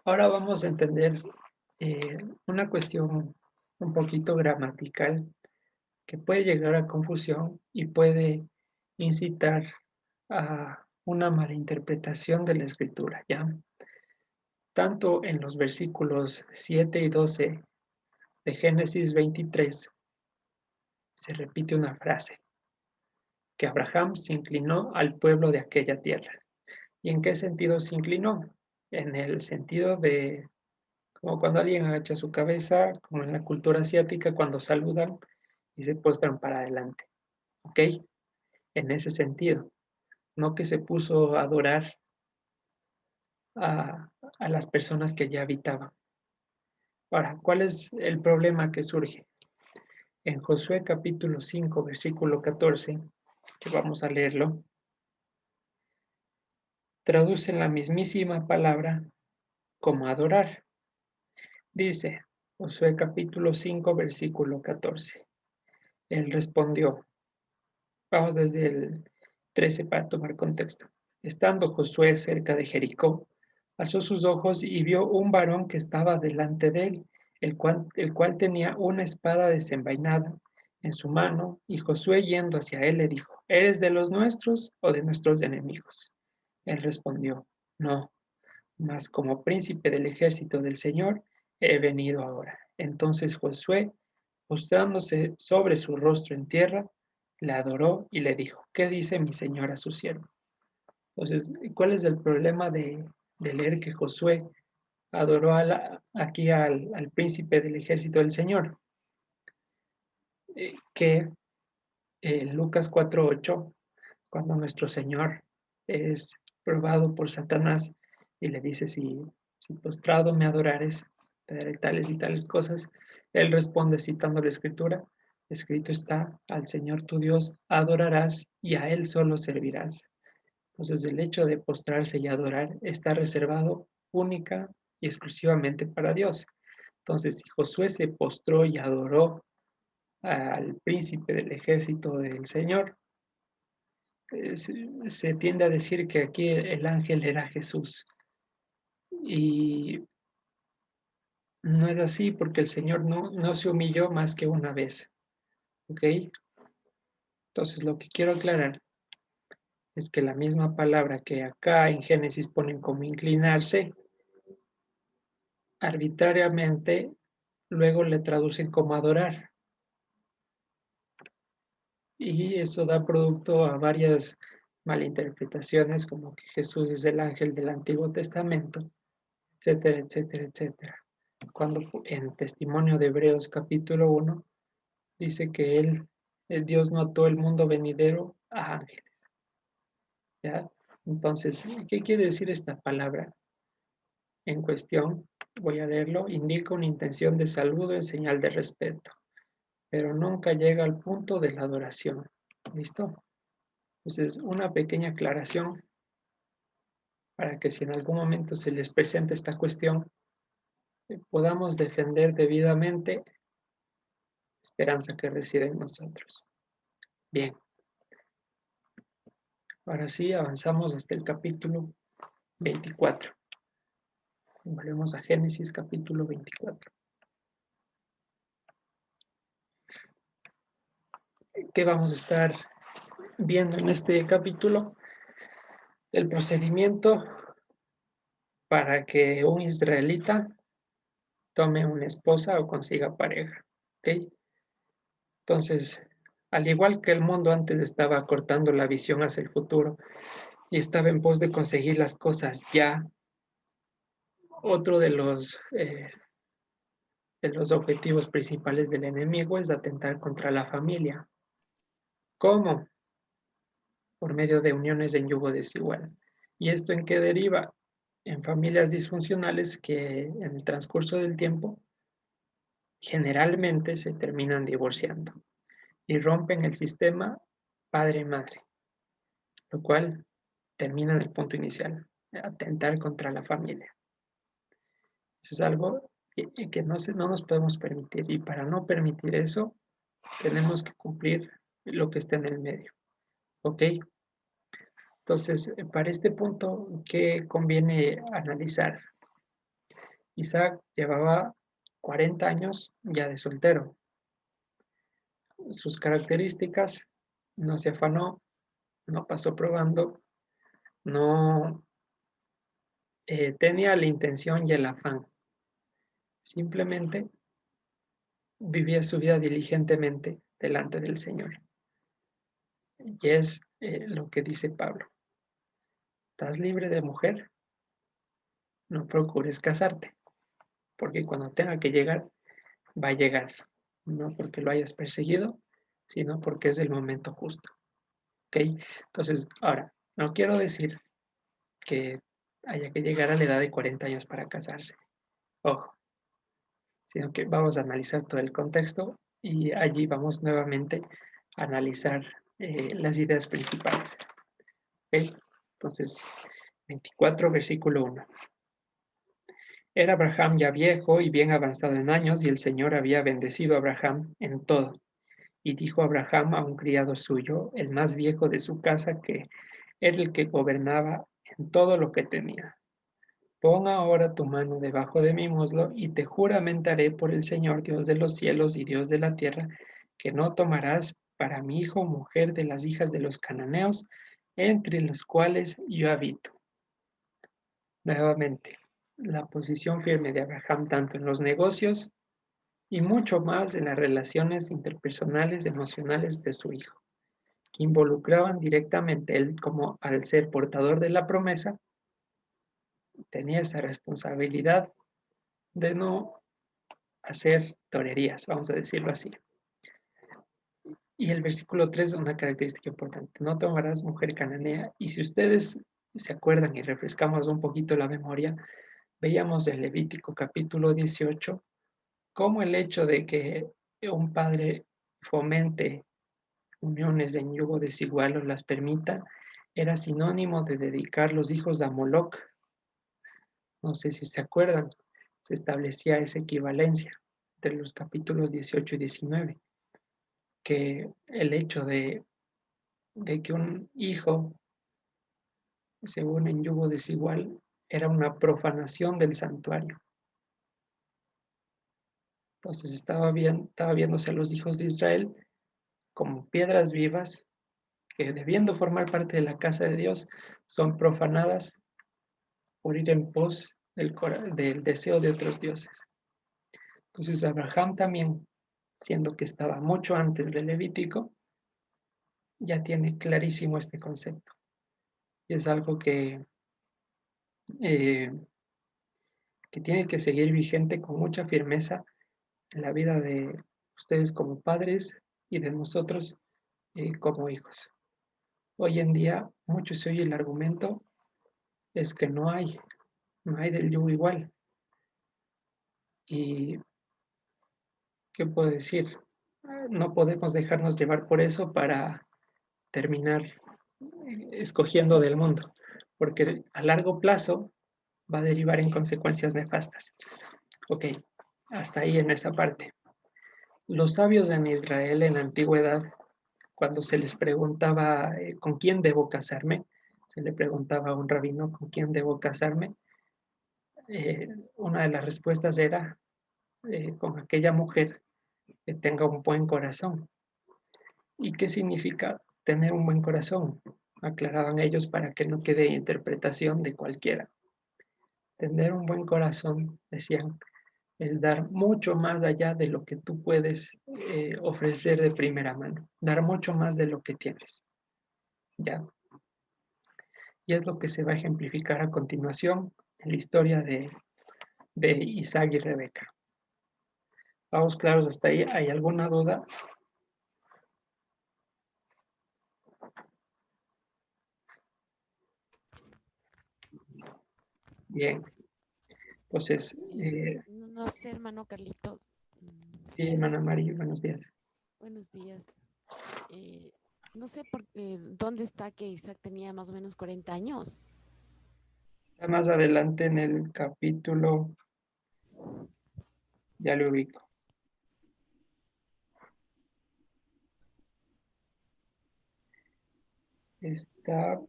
Ahora vamos a entender una cuestión un poquito gramatical que puede llegar a confusión y puede incitar a una malinterpretación de la escritura, ¿ya? Tanto en los versículos 7 y 12 de Génesis 23 se repite una frase, que Abraham se inclinó al pueblo de aquella tierra. ¿Y en qué sentido se inclinó? En el sentido de, como cuando alguien agacha su cabeza, como en la cultura asiática, cuando saludan y se postran para adelante. ¿Ok? En ese sentido, no que se puso a adorar a, a las personas que ya habitaban. Ahora, ¿cuál es el problema que surge? En Josué capítulo 5, versículo 14, que vamos a leerlo, traduce la mismísima palabra como adorar. Dice, Josué capítulo 5, versículo 14. Él respondió, vamos desde el 13 para tomar contexto. Estando Josué cerca de Jericó, alzó sus ojos y vio un varón que estaba delante de él, el cual tenía una espada desenvainada en su mano, y Josué yendo hacia él le dijo, ¿eres de los nuestros o de nuestros enemigos? Él respondió, no, mas como príncipe del ejército del Señor he venido ahora. Entonces Josué, postrándose sobre su rostro en tierra, le adoró y le dijo, ¿qué dice mi señor a su siervo? Entonces, ¿cuál es el problema de leer que Josué adoró aquí al príncipe del ejército del Señor? Que Lucas 4:8, cuando nuestro Señor es probado por Satanás y le dice, si postrado me adorares, te daré tales y tales cosas, él responde citando la escritura, escrito está, al Señor tu Dios adorarás y a Él solo servirás. Entonces el hecho de postrarse y adorar está reservado única y exclusivamente para Dios. Entonces, si Josué se postró y adoró al príncipe del ejército del Señor, se tiende a decir que aquí el ángel era Jesús. Y no es así porque el Señor no se humilló más que una vez. ¿Ok? Entonces lo que quiero aclarar es que la misma palabra que acá en Génesis ponen como inclinarse, arbitrariamente luego le traducen como adorar. Y eso da producto a varias malinterpretaciones como que Jesús es el ángel del Antiguo Testamento, etcétera, etcétera, etcétera. Cuando en Testimonio de Hebreos capítulo 1 dice que el Dios no ató el mundo venidero a ángeles, ¿ya? Entonces, ¿qué quiere decir esta palabra en cuestión? Voy a leerlo. Indica una intención de saludo en señal de respeto, pero nunca llega al punto de la adoración. ¿Listo? Entonces, una pequeña aclaración para que si en algún momento se les presenta esta cuestión, podamos defender debidamente la esperanza que reside en nosotros. Bien, ahora sí, avanzamos hasta el capítulo 24. Volvemos a Génesis capítulo 24. ¿Qué vamos a estar viendo en este capítulo? El procedimiento para que un israelita tome una esposa o consiga pareja. ¿Ok? Entonces, al igual que el mundo antes estaba cortando la visión hacia el futuro y estaba en pos de conseguir las cosas ya, otro de los objetivos principales del enemigo es atentar contra la familia. ¿Cómo? Por medio de uniones en yugo desigual. ¿Y esto en qué deriva? En familias disfuncionales que en el transcurso del tiempo generalmente se terminan divorciando y rompen el sistema padre-madre, lo cual termina en el punto inicial, atentar contra la familia. Eso es algo que no nos podemos permitir y para no permitir eso tenemos que cumplir lo que está en el medio. ¿Ok? Entonces, para este punto, ¿qué conviene analizar? Isaac llevaba 40 años ya de soltero. Sus características, no se afanó, no pasó probando, no tenía la intención y el afán. Simplemente vivía su vida diligentemente delante del Señor. Y es lo que dice Pablo. ¿Estás libre de mujer? No procures casarte, porque cuando tenga que llegar, va a llegar. No porque lo hayas perseguido, sino porque es el momento justo. ¿Ok? Entonces, ahora, no quiero decir que haya que llegar a la edad de 40 años para casarse. Ojo, sino que vamos a analizar todo el contexto y allí vamos nuevamente a analizar las ideas principales. ¿Ok? Entonces, 24, versículo 1. Era Abraham ya viejo y bien avanzado en años, y el Señor había bendecido a Abraham en todo. Y dijo Abraham a un criado suyo, el más viejo de su casa, que era el que gobernaba en todo lo que tenía. Pon ahora tu mano debajo de mi muslo, y te juramentaré por el Señor, Dios de los cielos y Dios de la tierra, que no tomarás para mi hijo mujer de las hijas de los cananeos, entre los cuales yo habito. Nuevamente, la posición firme de Abraham tanto en los negocios y mucho más en las relaciones interpersonales emocionales de su hijo, que involucraban directamente él como al ser portador de la promesa, tenía esa responsabilidad de no hacer torerías, vamos a decirlo así. Y el versículo 3 es una característica importante, no tomarás mujer cananea. Y si ustedes se acuerdan y refrescamos un poquito la memoria, veíamos en Levítico capítulo 18 cómo el hecho de que un padre fomente uniones en yugo desigual o las permita, era sinónimo de dedicar los hijos a Moloch. No sé si se acuerdan, se establecía esa equivalencia entre los capítulos 18 y 19, que el hecho de que un hijo se une en yugo desigual era una profanación del santuario. Entonces estaba viéndose a los hijos de Israel como piedras vivas que debiendo formar parte de la casa de Dios, son profanadas por ir en pos del deseo de otros dioses. Entonces Abraham también, siendo que estaba mucho antes del Levítico, ya tiene clarísimo este concepto. Y es algo eh, que tiene que seguir vigente con mucha firmeza en la vida de ustedes como padres y de nosotros como hijos. Hoy en día mucho se oye el argumento es que no hay del yugo igual. ¿Y qué puedo decir? No podemos dejarnos llevar por eso para terminar escogiendo del mundo, porque a largo plazo va a derivar en consecuencias nefastas. Ok, hasta ahí en esa parte. Los sabios en Israel en la antigüedad, cuando se les preguntaba con quién debo casarme, se le preguntaba a un rabino con quién debo casarme, una de las respuestas era con aquella mujer que tenga un buen corazón. ¿Y qué significa tener un buen corazón? Aclaraban ellos para que no quede interpretación de cualquiera. Tener un buen corazón, decían, es dar mucho más allá de lo que tú puedes ofrecer de primera mano, dar mucho más de lo que tienes. ¿Ya? Y es lo que se va a ejemplificar a continuación en la historia de Isaac y Rebeca. Vamos claros hasta ahí. ¿Hay alguna duda? Bien. Entonces, No sé, hermano Carlitos. sí, hermana Mari, buenos días. Buenos días. Eh, no sé dónde está que Isaac tenía más o menos 40 años. Está más adelante en el capítulo, ya lo ubico. Está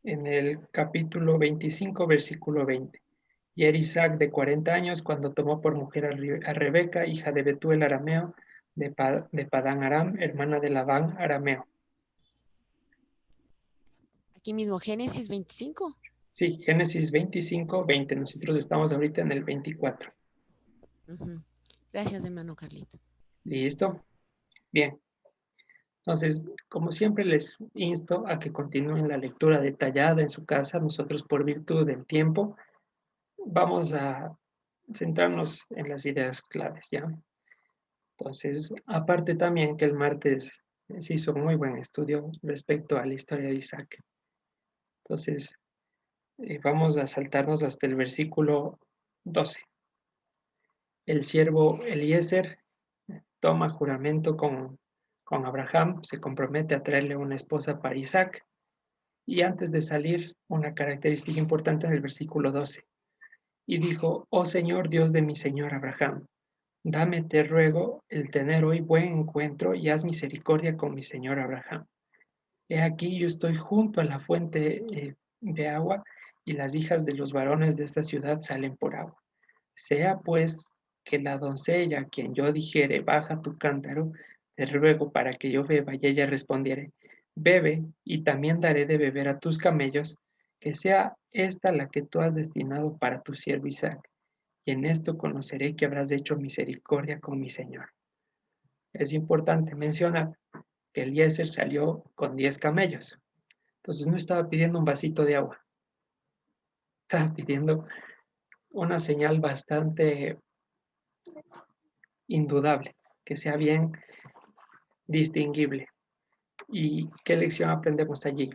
en el capítulo 25, versículo 20. Y era Isaac de 40 años cuando tomó por mujer a Rebeca, hija de Betuel arameo, de Padán Aram, hermana de Labán arameo. Aquí mismo, Génesis 25. Sí, Génesis 25, 20. Nosotros estamos ahorita en el 24. Ujú. Gracias, hermano Carlito. ¿Listo? Bien. Entonces, como siempre, les insto a que continúen la lectura detallada en su casa. Nosotros, por virtud del tiempo, vamos a centrarnos en las ideas claves, ¿ya? Entonces, aparte también que el martes se hizo un muy buen estudio respecto a la historia de Isaac. Entonces, vamos a saltarnos hasta el versículo 12. El siervo Eliezer toma juramento con Abraham, se compromete a traerle una esposa para Isaac. Y antes de salir, una característica importante en el versículo 12. Y dijo, oh Señor Dios de mi Señor Abraham, dame, te ruego, el tener hoy buen encuentro y haz misericordia con mi Señor Abraham. He aquí yo estoy junto a la fuente de agua y las hijas de los varones de esta ciudad salen por agua. Sea pues que la doncella a quien yo dijere, baja tu cántaro, te ruego para que yo beba, y ella respondiere, bebe, y también daré de beber a tus camellos, que sea esta la que tú has destinado para tu siervo Isaac, y en esto conoceré que habrás hecho misericordia con mi Señor. Es importante mencionar que Eliezer salió con 10 camellos, entonces no estaba pidiendo un vasito de agua, estaba pidiendo una señal bastante indudable, que sea bien distinguible. ¿Y qué lección aprendemos allí?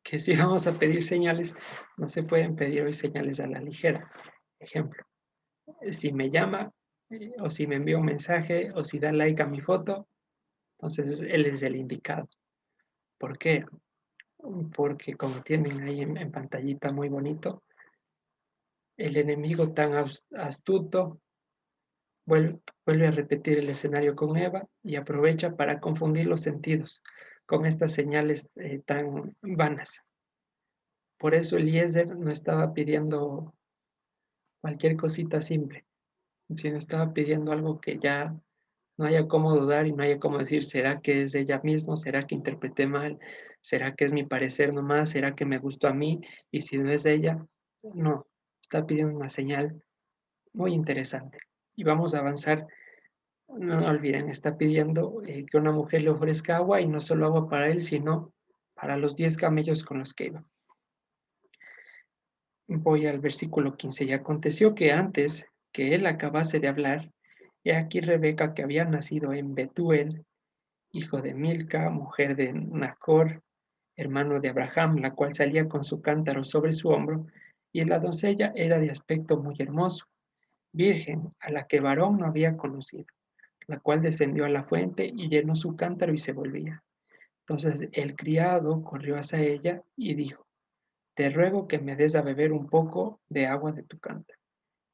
Que si vamos a pedir señales, no se pueden pedir hoy señales a la ligera. Ejemplo, si me llama o si me envía un mensaje o si da like a mi foto, entonces él es el indicado. ¿Por qué? Porque como tienen ahí en pantallita muy bonito, el enemigo tan astuto vuelve a repetir el escenario con Eva y aprovecha para confundir los sentidos con estas señales tan vanas. Por eso Eliezer no estaba pidiendo cualquier cosita simple, sino estaba pidiendo algo que ya no haya cómo dudar y no haya cómo decir, ¿será que es ella mismo? ¿Será que interpreté mal? ¿Será que es mi parecer nomás? ¿Será que me gustó a mí? Y si no es ella, no, está pidiendo una señal muy interesante. Y vamos a avanzar. No olviden, está pidiendo que una mujer le ofrezca agua y no solo agua para él, sino para los 10 camellos con los que iba. Voy al versículo 15. Y aconteció que antes que él acabase de hablar, he aquí Rebeca, que había nacido en Betuel, hijo de Milca, mujer de Nacor, hermano de Abraham, la cual salía con su cántaro sobre su hombro, y la doncella era de aspecto muy hermoso, virgen, a la que varón no había conocido, la cual descendió a la fuente y llenó su cántaro y se volvía. Entonces el criado corrió hacia ella y dijo: Te ruego que me des a beber un poco de agua de tu cántaro.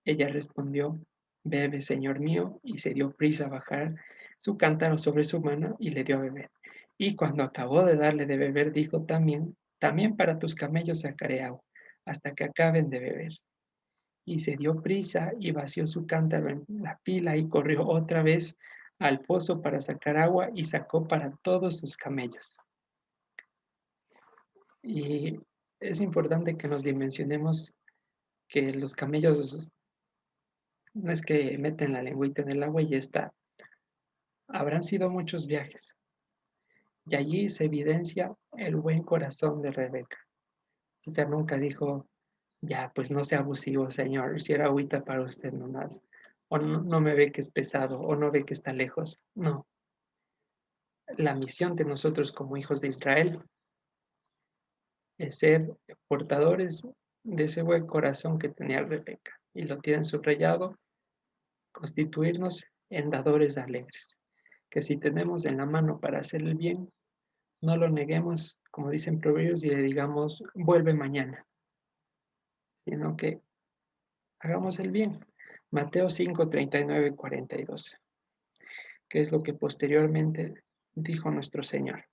Ella respondió: Bebe, señor mío, y se dio prisa a bajar su cántaro sobre su mano y le dio a beber. Y cuando acabó de darle de beber, dijo también: También para tus camellos sacaré agua, hasta que acaben de beber. Y se dio prisa y vació su cántaro en la pila y corrió otra vez al pozo para sacar agua y sacó para todos sus camellos. Y es importante que nos dimensionemos que los camellos no es que meten la lengüita en el agua y ya está. Habrán sido muchos viajes. Y allí se evidencia el buen corazón de Rebeca. Ella nunca dijo: ya, pues no sea abusivo, señor, si era agüita para usted nomás. O no, no me ve que es pesado, o no ve que está lejos. No, la misión de nosotros como hijos de Israel es ser portadores de ese buen corazón que tenía Rebeca. Y lo tienen subrayado: constituirnos en dadores alegres. Que si tenemos en la mano para hacer el bien, no lo neguemos, como dicen Proverbios, y le digamos: vuelve mañana, sino que hagamos el bien. Mateo 5, 39, 42, que es lo que posteriormente dijo nuestro Señor.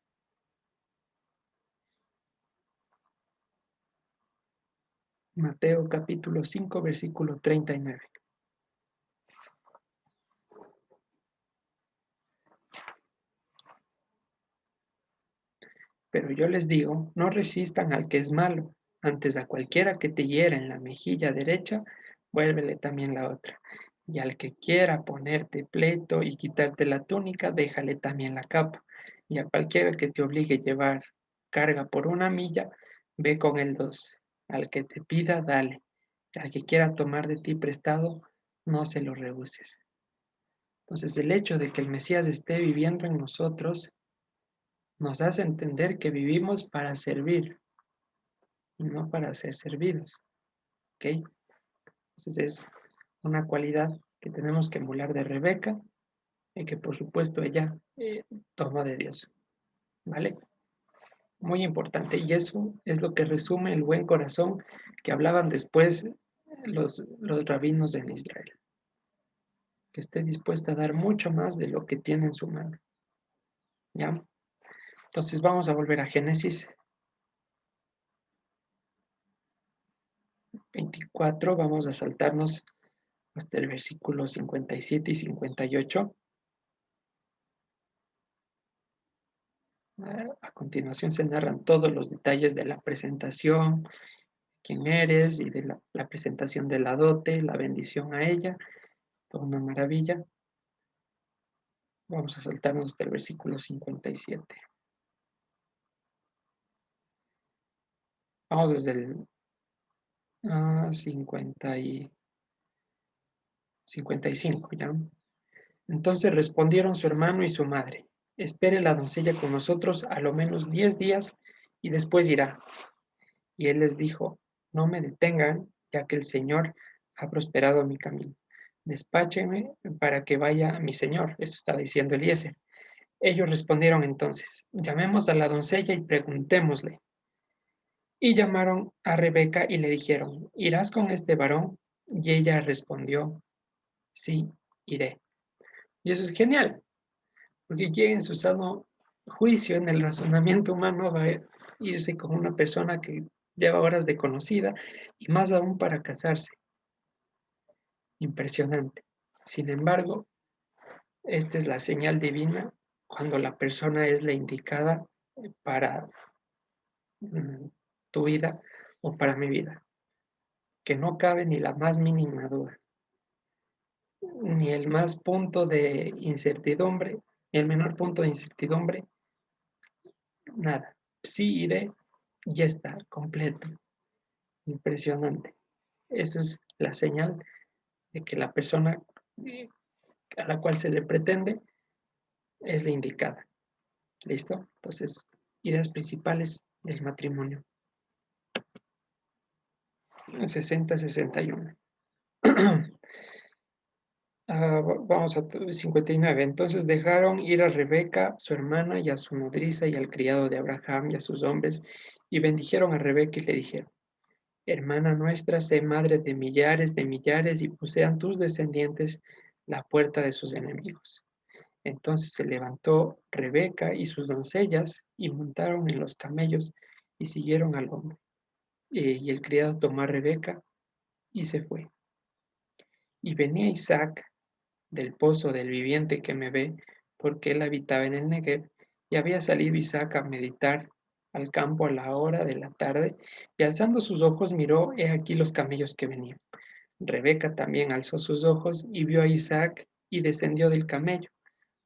Mateo capítulo 5, versículo 39. Pero yo les digo, no resistan al que es malo, antes a cualquiera que te hiera en la mejilla derecha, vuélvele también la otra. Y al que quiera ponerte pleito y quitarte la túnica, déjale también la capa. Y a cualquiera que te obligue a llevar carga por 1 milla, ve con el 2. Al que te pida, dale. Y al que quiera tomar de ti prestado, no se lo rehuses. Entonces, el hecho de que el Mesías esté viviendo en nosotros nos hace entender que vivimos para servir y no para ser servidos. ¿Ok? Entonces es una cualidad que tenemos que emular de Rebeca y que por supuesto ella toma de Dios. ¿Vale? Muy importante. Y eso es lo que resume el buen corazón que hablaban después los rabinos en Israel. Que esté dispuesta a dar mucho más de lo que tiene en su mano. ¿Ya? Entonces vamos a volver a Génesis 24. Vamos a saltarnos hasta el versículo 57 y 58. A continuación se narran todos los detalles de la presentación, quién eres y de la presentación de la dote, la bendición a ella, toda una maravilla. Vamos a saltarnos hasta el versículo 57. Vamos desde el 55, ¿ya? Entonces respondieron su hermano y su madre: Espere la doncella con nosotros a lo menos 10 días y después irá. Y él les dijo: No me detengan, ya que el Señor ha prosperado mi camino. Despáchenme para que vaya a mi señor. Esto está diciendo Eliezer. Ellos respondieron entonces: Llamemos a la doncella y preguntémosle. Y llamaron a Rebeca y le dijeron: ¿Irás con este varón? Y ella respondió: Sí, iré. Y eso es genial, porque quien en su sano juicio, en el razonamiento humano, va a irse con una persona que lleva horas de conocida y más aún para casarse. Impresionante. Sin embargo, esta es la señal divina cuando la persona es la indicada para tu vida o para mi vida, que no cabe ni la más mínima duda, ni el más punto de incertidumbre, ni el menor punto de incertidumbre, nada. sí iré, ya está, completo. Impresionante. Esa es la señal de que la persona eh, a la cual se le pretende es la indicada. ¿Listo? Entonces, ideas principales del matrimonio. 60-61. Vamos a 59. Entonces dejaron ir a Rebeca, su hermana, y a su nodriza, y al criado de Abraham, y a sus hombres, y bendijeron a Rebeca y le dijeron: Hermana nuestra, sé madre de millares, y posean tus descendientes la puerta de sus enemigos. Entonces se levantó Rebeca y sus doncellas, y montaron en los camellos, y siguieron al hombre. Y el criado tomó a Rebeca, y se fue. Y venía Isaac del pozo del viviente que me ve, porque él habitaba en el Negev, y había salido Isaac a meditar al campo a la hora de la tarde, y alzando sus ojos miró, he aquí los camellos que venían. Rebeca también alzó sus ojos y vio a Isaac, y descendió del camello,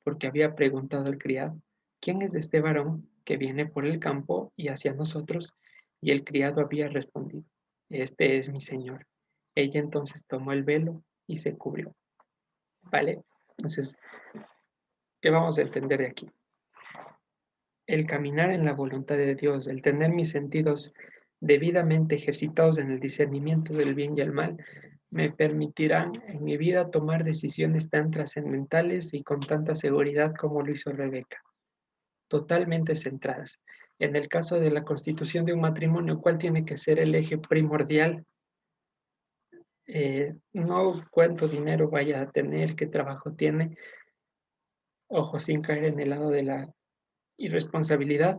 porque había preguntado al criado: ¿Quién es este varón que viene por el campo y hacia nosotros? Y el criado había respondido: Este es mi señor. Ella entonces tomó el velo y se cubrió. ¿Vale? Entonces, ¿qué vamos a entender de aquí? El caminar en la voluntad de Dios, el tener mis sentidos debidamente ejercitados en el discernimiento del bien y el mal, me permitirán en mi vida tomar decisiones tan trascendentales y con tanta seguridad como lo hizo Rebeca, totalmente centradas. En el caso de la constitución de un matrimonio, ¿cuál tiene que ser el eje primordial? No cuánto dinero vaya a tener, qué trabajo tiene, ojo, sin caer en el lado de la irresponsabilidad,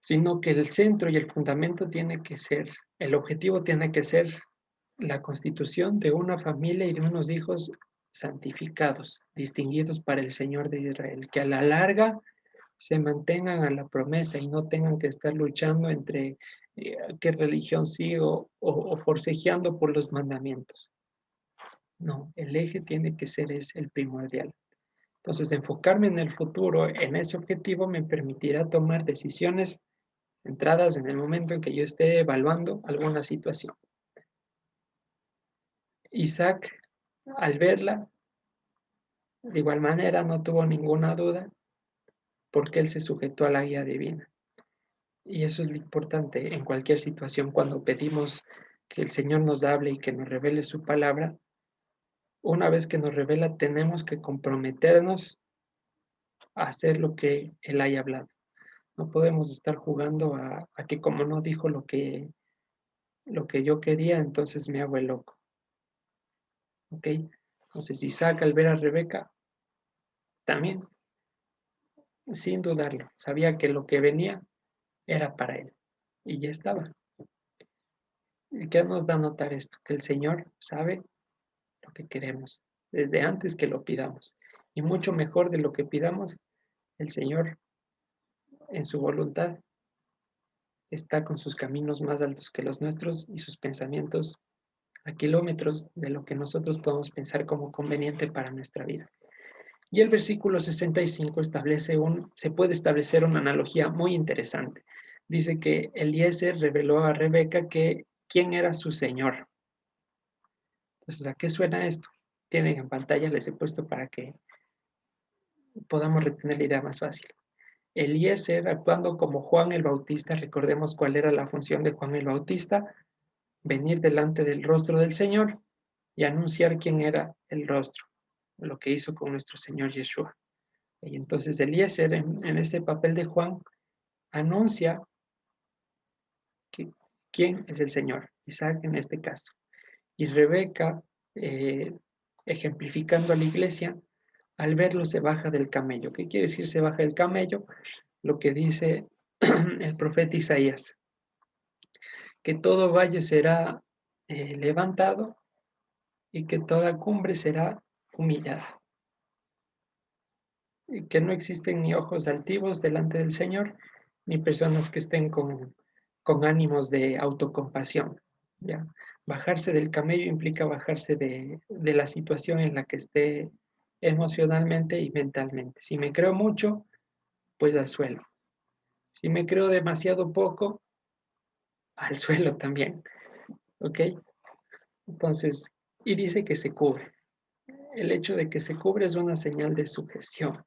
sino que el centro y el fundamento tiene que ser, el objetivo tiene que ser la constitución de una familia y de unos hijos santificados, distinguidos para el Señor de Israel, que a la larga se mantengan a la promesa y no tengan que estar luchando entre qué religión sigo o forcejeando por los mandamientos. No, el eje tiene que ser es el primordial. Entonces, enfocarme en el futuro, en ese objetivo, me permitirá tomar decisiones centradas en el momento en que yo esté evaluando alguna situación. Isaac, al verla, de igual manera, no tuvo ninguna duda porque él se sujetó a la guía divina. Y eso es lo importante en cualquier situación cuando pedimos que el Señor nos hable y que nos revele su palabra. Una vez que nos revela, tenemos que comprometernos a hacer lo que Él haya hablado. No podemos estar jugando a que como no dijo lo que yo quería, entonces me hago el loco. ¿Ok? Entonces Isaac al ver a Rebeca, también, sin dudarlo, sabía que lo que venía era para él. Y ya estaba. ¿Y qué nos da a notar esto? Que el Señor sabe lo que queremos, desde antes que lo pidamos. Y mucho mejor de lo que pidamos, el Señor en su voluntad está con sus caminos más altos que los nuestros y sus pensamientos a kilómetros de lo que nosotros podemos pensar como conveniente para nuestra vida. Y el versículo 65 se puede establecer una analogía muy interesante. Dice que Eliezer reveló a Rebeca que quién era su señor. Entonces, ¿a qué suena esto? Tienen en pantalla, les he puesto para que podamos retener la idea más fácil. Eliezer, actuando como Juan el Bautista, recordemos cuál era la función de Juan el Bautista: venir delante del rostro del Señor y anunciar quién era el rostro, lo que hizo con nuestro Señor Yeshua. Y entonces Eliezer, en ese papel de Juan, anuncia que, quién es el Señor, Isaac en este caso. Y Rebeca, eh, ejemplificando a la iglesia, al verlo se baja del camello. ¿Qué quiere decir se baja del camello? Lo que dice el profeta Isaías, que todo valle será levantado y que toda cumbre será humillada. Y que no existen ni ojos altivos delante del Señor, ni personas que estén con ánimos de autocompasión. ¿Ya? Bajarse del camello implica bajarse de la situación en la que esté emocionalmente y mentalmente. Si me creo mucho, pues al suelo. Si me creo demasiado poco, al suelo también, ¿ok? Entonces, y dice que se cubre. El hecho de que se cubre es una señal de sujeción.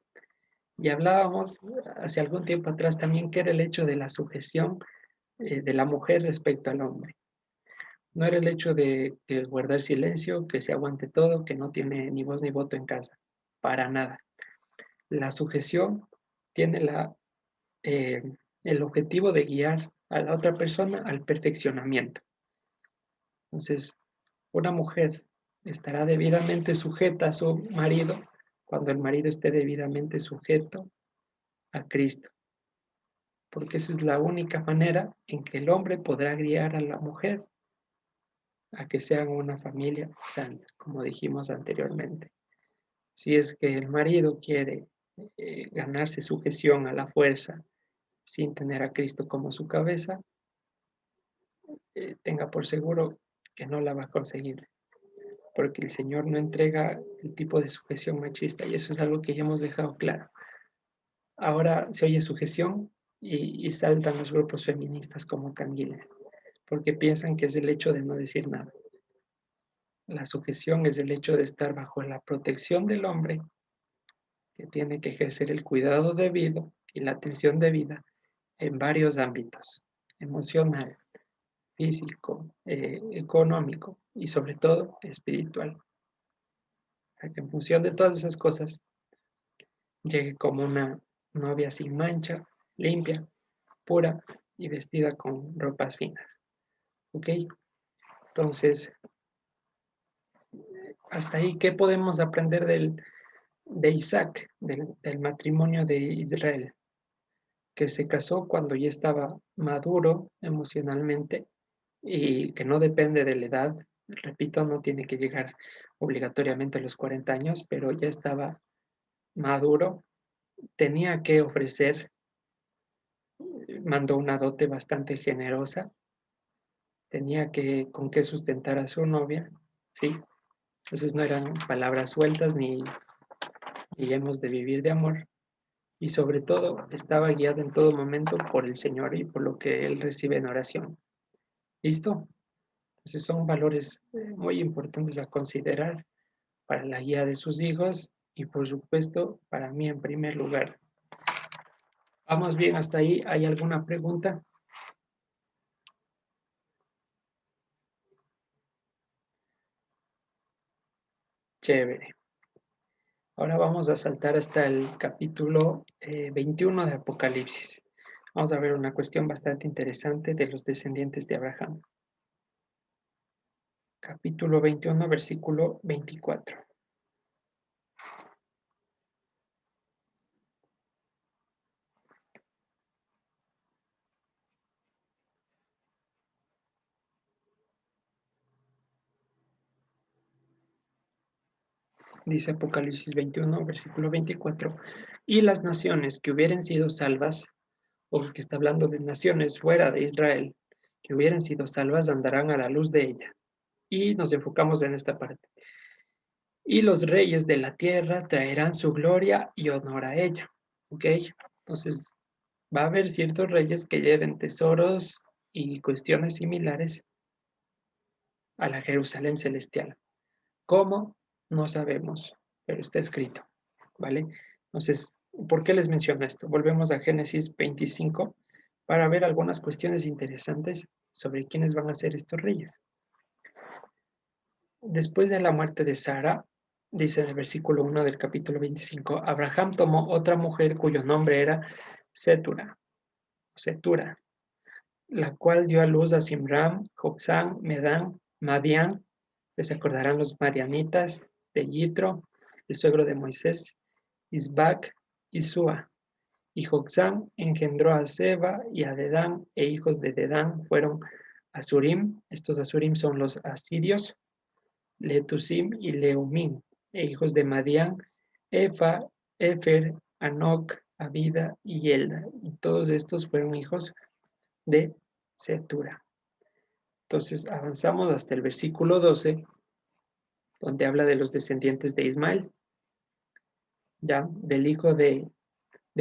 Y hablábamos hace algún tiempo atrás también que era el hecho de la sujeción de la mujer respecto al hombre. No era el hecho de guardar silencio, que se aguante todo, que no tiene ni voz ni voto en casa. Para nada. La sujeción tiene eh, el objetivo de guiar a la otra persona al perfeccionamiento. Entonces, una mujer estará debidamente sujeta a su marido cuando el marido esté debidamente sujeto a Cristo, porque esa es la única manera en que el hombre podrá guiar a la mujer a que sean una familia santa, como dijimos anteriormente. Si es que el marido quiere ganarse sujeción a la fuerza sin tener a Cristo como su cabeza, tenga por seguro que no la va a conseguir, porque el Señor no entrega el tipo de sujeción machista y eso es algo que ya hemos dejado claro. Ahora se oye sujeción y saltan los grupos feministas como canguiles, porque piensan que es el hecho de no decir nada. La sujeción es el hecho de estar bajo la protección del hombre, que tiene que ejercer el cuidado debido y la atención debida en varios ámbitos: emocional, físico, económico y sobre todo espiritual. Para que en función de todas esas cosas llegue como una novia sin mancha, limpia, pura y vestida con ropas finas. ¿Ok? Entonces, hasta ahí, ¿qué podemos aprender de Isaac, del matrimonio de Israel? Que se casó cuando ya estaba maduro emocionalmente y que no depende de la edad. Repito, no tiene que llegar obligatoriamente a los 40 años, pero ya estaba maduro, tenía que ofrecer, mandó una dote bastante generosa, tenía con qué sustentar a su novia, ¿sí? Entonces no eran palabras sueltas ni hemos de vivir de amor. Y sobre todo estaba guiado en todo momento por el Señor y por lo que Él recibe en oración. ¿Listo? Entonces son valores muy importantes a considerar para la guía de sus hijos y por supuesto para mí en primer lugar. ¿Vamos bien hasta ahí? ¿Hay alguna pregunta? Chévere. Ahora vamos a saltar hasta el capítulo 21 de Apocalipsis. Vamos a ver una cuestión bastante interesante de los descendientes de Abraham. Capítulo 21, versículo 24. Dice Apocalipsis 21, versículo 24. Y las naciones que hubieran sido salvas, o que está hablando de naciones fuera de Israel, que hubieran sido salvas, andarán a la luz de ella. Y nos enfocamos en esta parte. Y los reyes de la tierra traerán su gloria y honor a ella. ¿Ok? Entonces, va a haber ciertos reyes que lleven tesoros y cuestiones similares a la Jerusalén celestial. ¿Cómo? No sabemos, pero está escrito, ¿vale? Entonces, ¿por qué les menciono esto? Volvemos a Génesis 25 para ver algunas cuestiones interesantes sobre quiénes van a ser estos reyes. Después de la muerte de Sara, dice en el versículo 1 del capítulo 25, Abraham tomó otra mujer cuyo nombre era Setura, la cual dio a luz a Simram, Joksán, Medán, Madián. Les acordarán los madianitas de Yitro, el suegro de Moisés, Isbac y Sua. Y Joksán engendró a Seba y a Dedán, e hijos de Dedán fueron Asurim. Estos Asurim son los asirios, Letusim y Leumim, e hijos de Madián, Efa, Efer, Anoc, Abida y Elda. Y todos estos fueron hijos de Setura. Entonces avanzamos hasta el versículo 12, donde habla de los descendientes de Ismael, ya del hijo de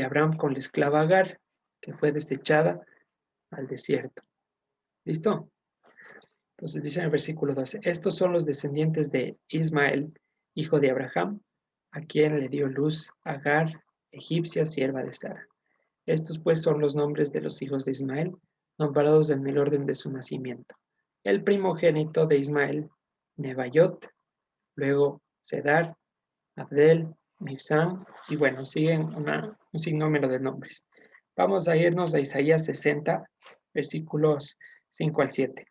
Abraham con la esclava Agar. que fue desechada al desierto. ¿Listo? Entonces dice en el versículo 12, estos son los descendientes de Ismael, hijo de Abraham, a quien le dio luz Agar, egipcia, sierva de Sara. Estos pues son los nombres de los hijos de Ismael, nombrados en el orden de su nacimiento. El primogénito de Ismael, Nebaiot, luego Cedar, Abdel, Mibsam, y bueno, siguen un sinnúmero de nombres. Vamos a irnos a Isaías 60, versículos 5 al 7.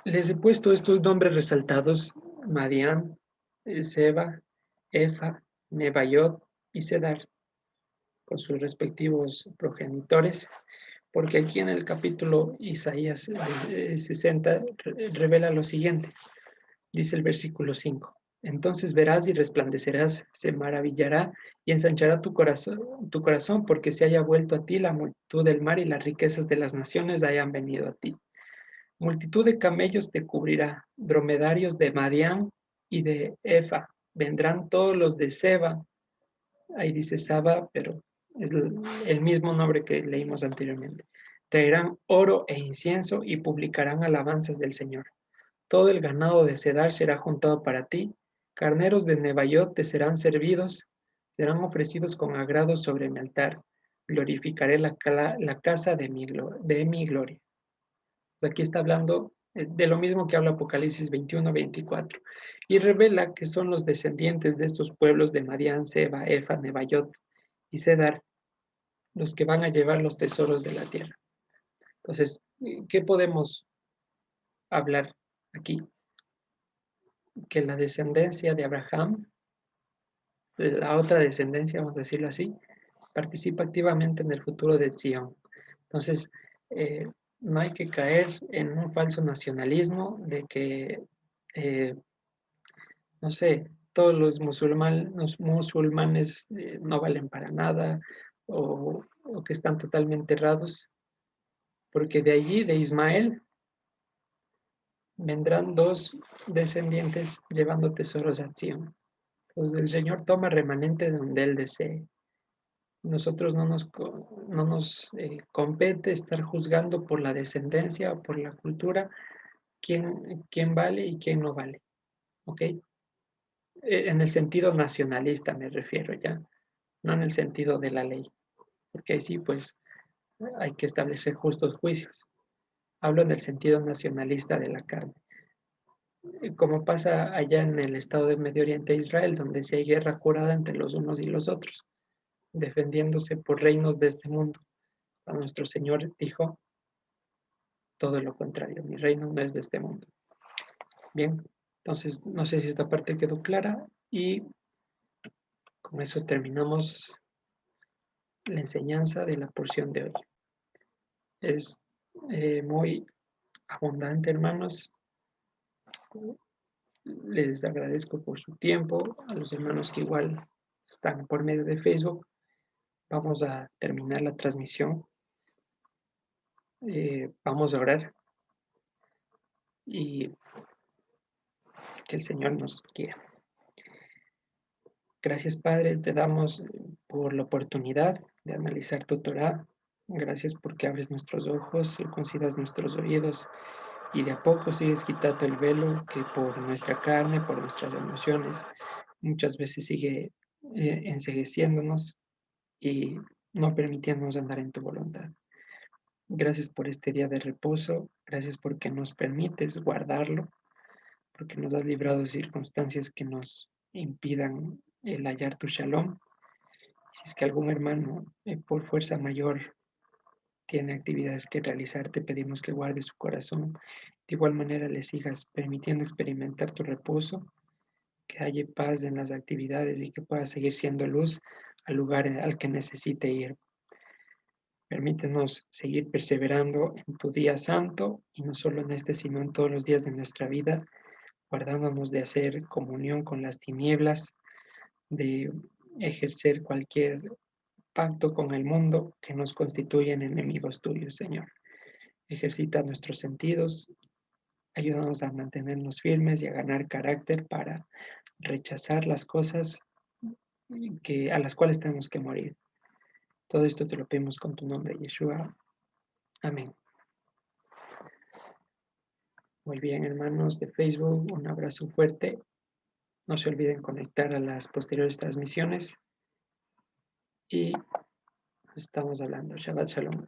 Les he puesto estos nombres resaltados: Madián, Seba, Efa, Nebaiot y Cedar, con sus respectivos progenitores, porque aquí en el capítulo Isaías 60 revela lo siguiente. Dice el versículo 5. Entonces verás y resplandecerás, se maravillará y ensanchará tu corazón, porque se haya vuelto a ti la multitud del mar y las riquezas de las naciones hayan venido a ti. Multitud de camellos te cubrirá, dromedarios de Madián y de Efa. Vendrán todos los de Seba. Ahí dice Saba, pero es el mismo nombre que leímos anteriormente. Traerán oro e incienso y publicarán alabanzas del Señor. Todo el ganado de Cedar será juntado para ti. Carneros de Nebaiot te serán servidos, serán ofrecidos con agrado sobre mi altar. Glorificaré la casa de mi gloria. Aquí está hablando de lo mismo que habla Apocalipsis 21-24 y revela que son los descendientes de estos pueblos de Madián, Seba, Efa, Nebaiot y Cedar los que van a llevar los tesoros de la tierra. Entonces, ¿qué podemos hablar aquí? Que la descendencia de Abraham, la otra descendencia, vamos a decirlo así, participa activamente en el futuro de Sion. Entonces, no hay que caer en un falso nacionalismo de que, no sé, todos los musulmanes no valen para nada o que están totalmente errados, porque de allí, de Ismael, vendrán dos descendientes llevando tesoros a Sion. Entonces el Señor toma remanente donde Él desee. Nosotros no nos compete estar juzgando por la descendencia o por la cultura quién vale y quién no vale. ¿Ok? En el sentido nacionalista me refiero ya, no en el sentido de la ley, porque ahí sí, pues hay que establecer justos juicios. Hablo en el sentido nacionalista de la carne. Como pasa allá en el estado de Medio Oriente e Israel, donde sí hay guerra jurada entre los unos y los otros, defendiéndose por reinos de este mundo. A nuestro Señor dijo todo lo contrario, mi reino no es de este mundo. Bien, entonces no sé si esta parte quedó clara y con eso terminamos la enseñanza de la porción de hoy. Es muy abundante, hermanos. Les agradezco por su tiempo, a los hermanos que igual están por medio de Facebook. Vamos a terminar la transmisión. Vamos a orar y que el Señor nos guíe. Gracias, Padre, te damos por la oportunidad de analizar tu Torah. Gracias porque abres nuestros ojos, circuncidas nuestros oídos y de a poco sigues quitando el velo que por nuestra carne, por nuestras emociones, muchas veces sigue encegueciéndonos y no permitiéndonos andar en tu voluntad. Gracias por este día de reposo, gracias porque nos permites guardarlo, porque nos has librado de circunstancias que nos impidan el hallar tu shalom. Si es que algún hermano por fuerza mayor tiene actividades que realizar, te pedimos que guardes su corazón. De igual manera le sigas permitiendo experimentar tu reposo, que haya paz en las actividades y que pueda seguir siendo luz al lugar al que necesite ir. Permítenos seguir perseverando en tu día santo y no solo en este, sino en todos los días de nuestra vida, guardándonos de hacer comunión con las tinieblas, de ejercer cualquier pacto con el mundo que nos constituyen enemigos tuyos, Señor. Ejercita nuestros sentidos, ayúdanos a mantenernos firmes y a ganar carácter para rechazar las cosas a las cuales tenemos que morir. Todo esto te lo pedimos con tu nombre, Yeshua. Amén. Muy bien, hermanos de Facebook, un abrazo fuerte. No se olviden conectar a las posteriores transmisiones y estamos hablando. Shabbat Shalom.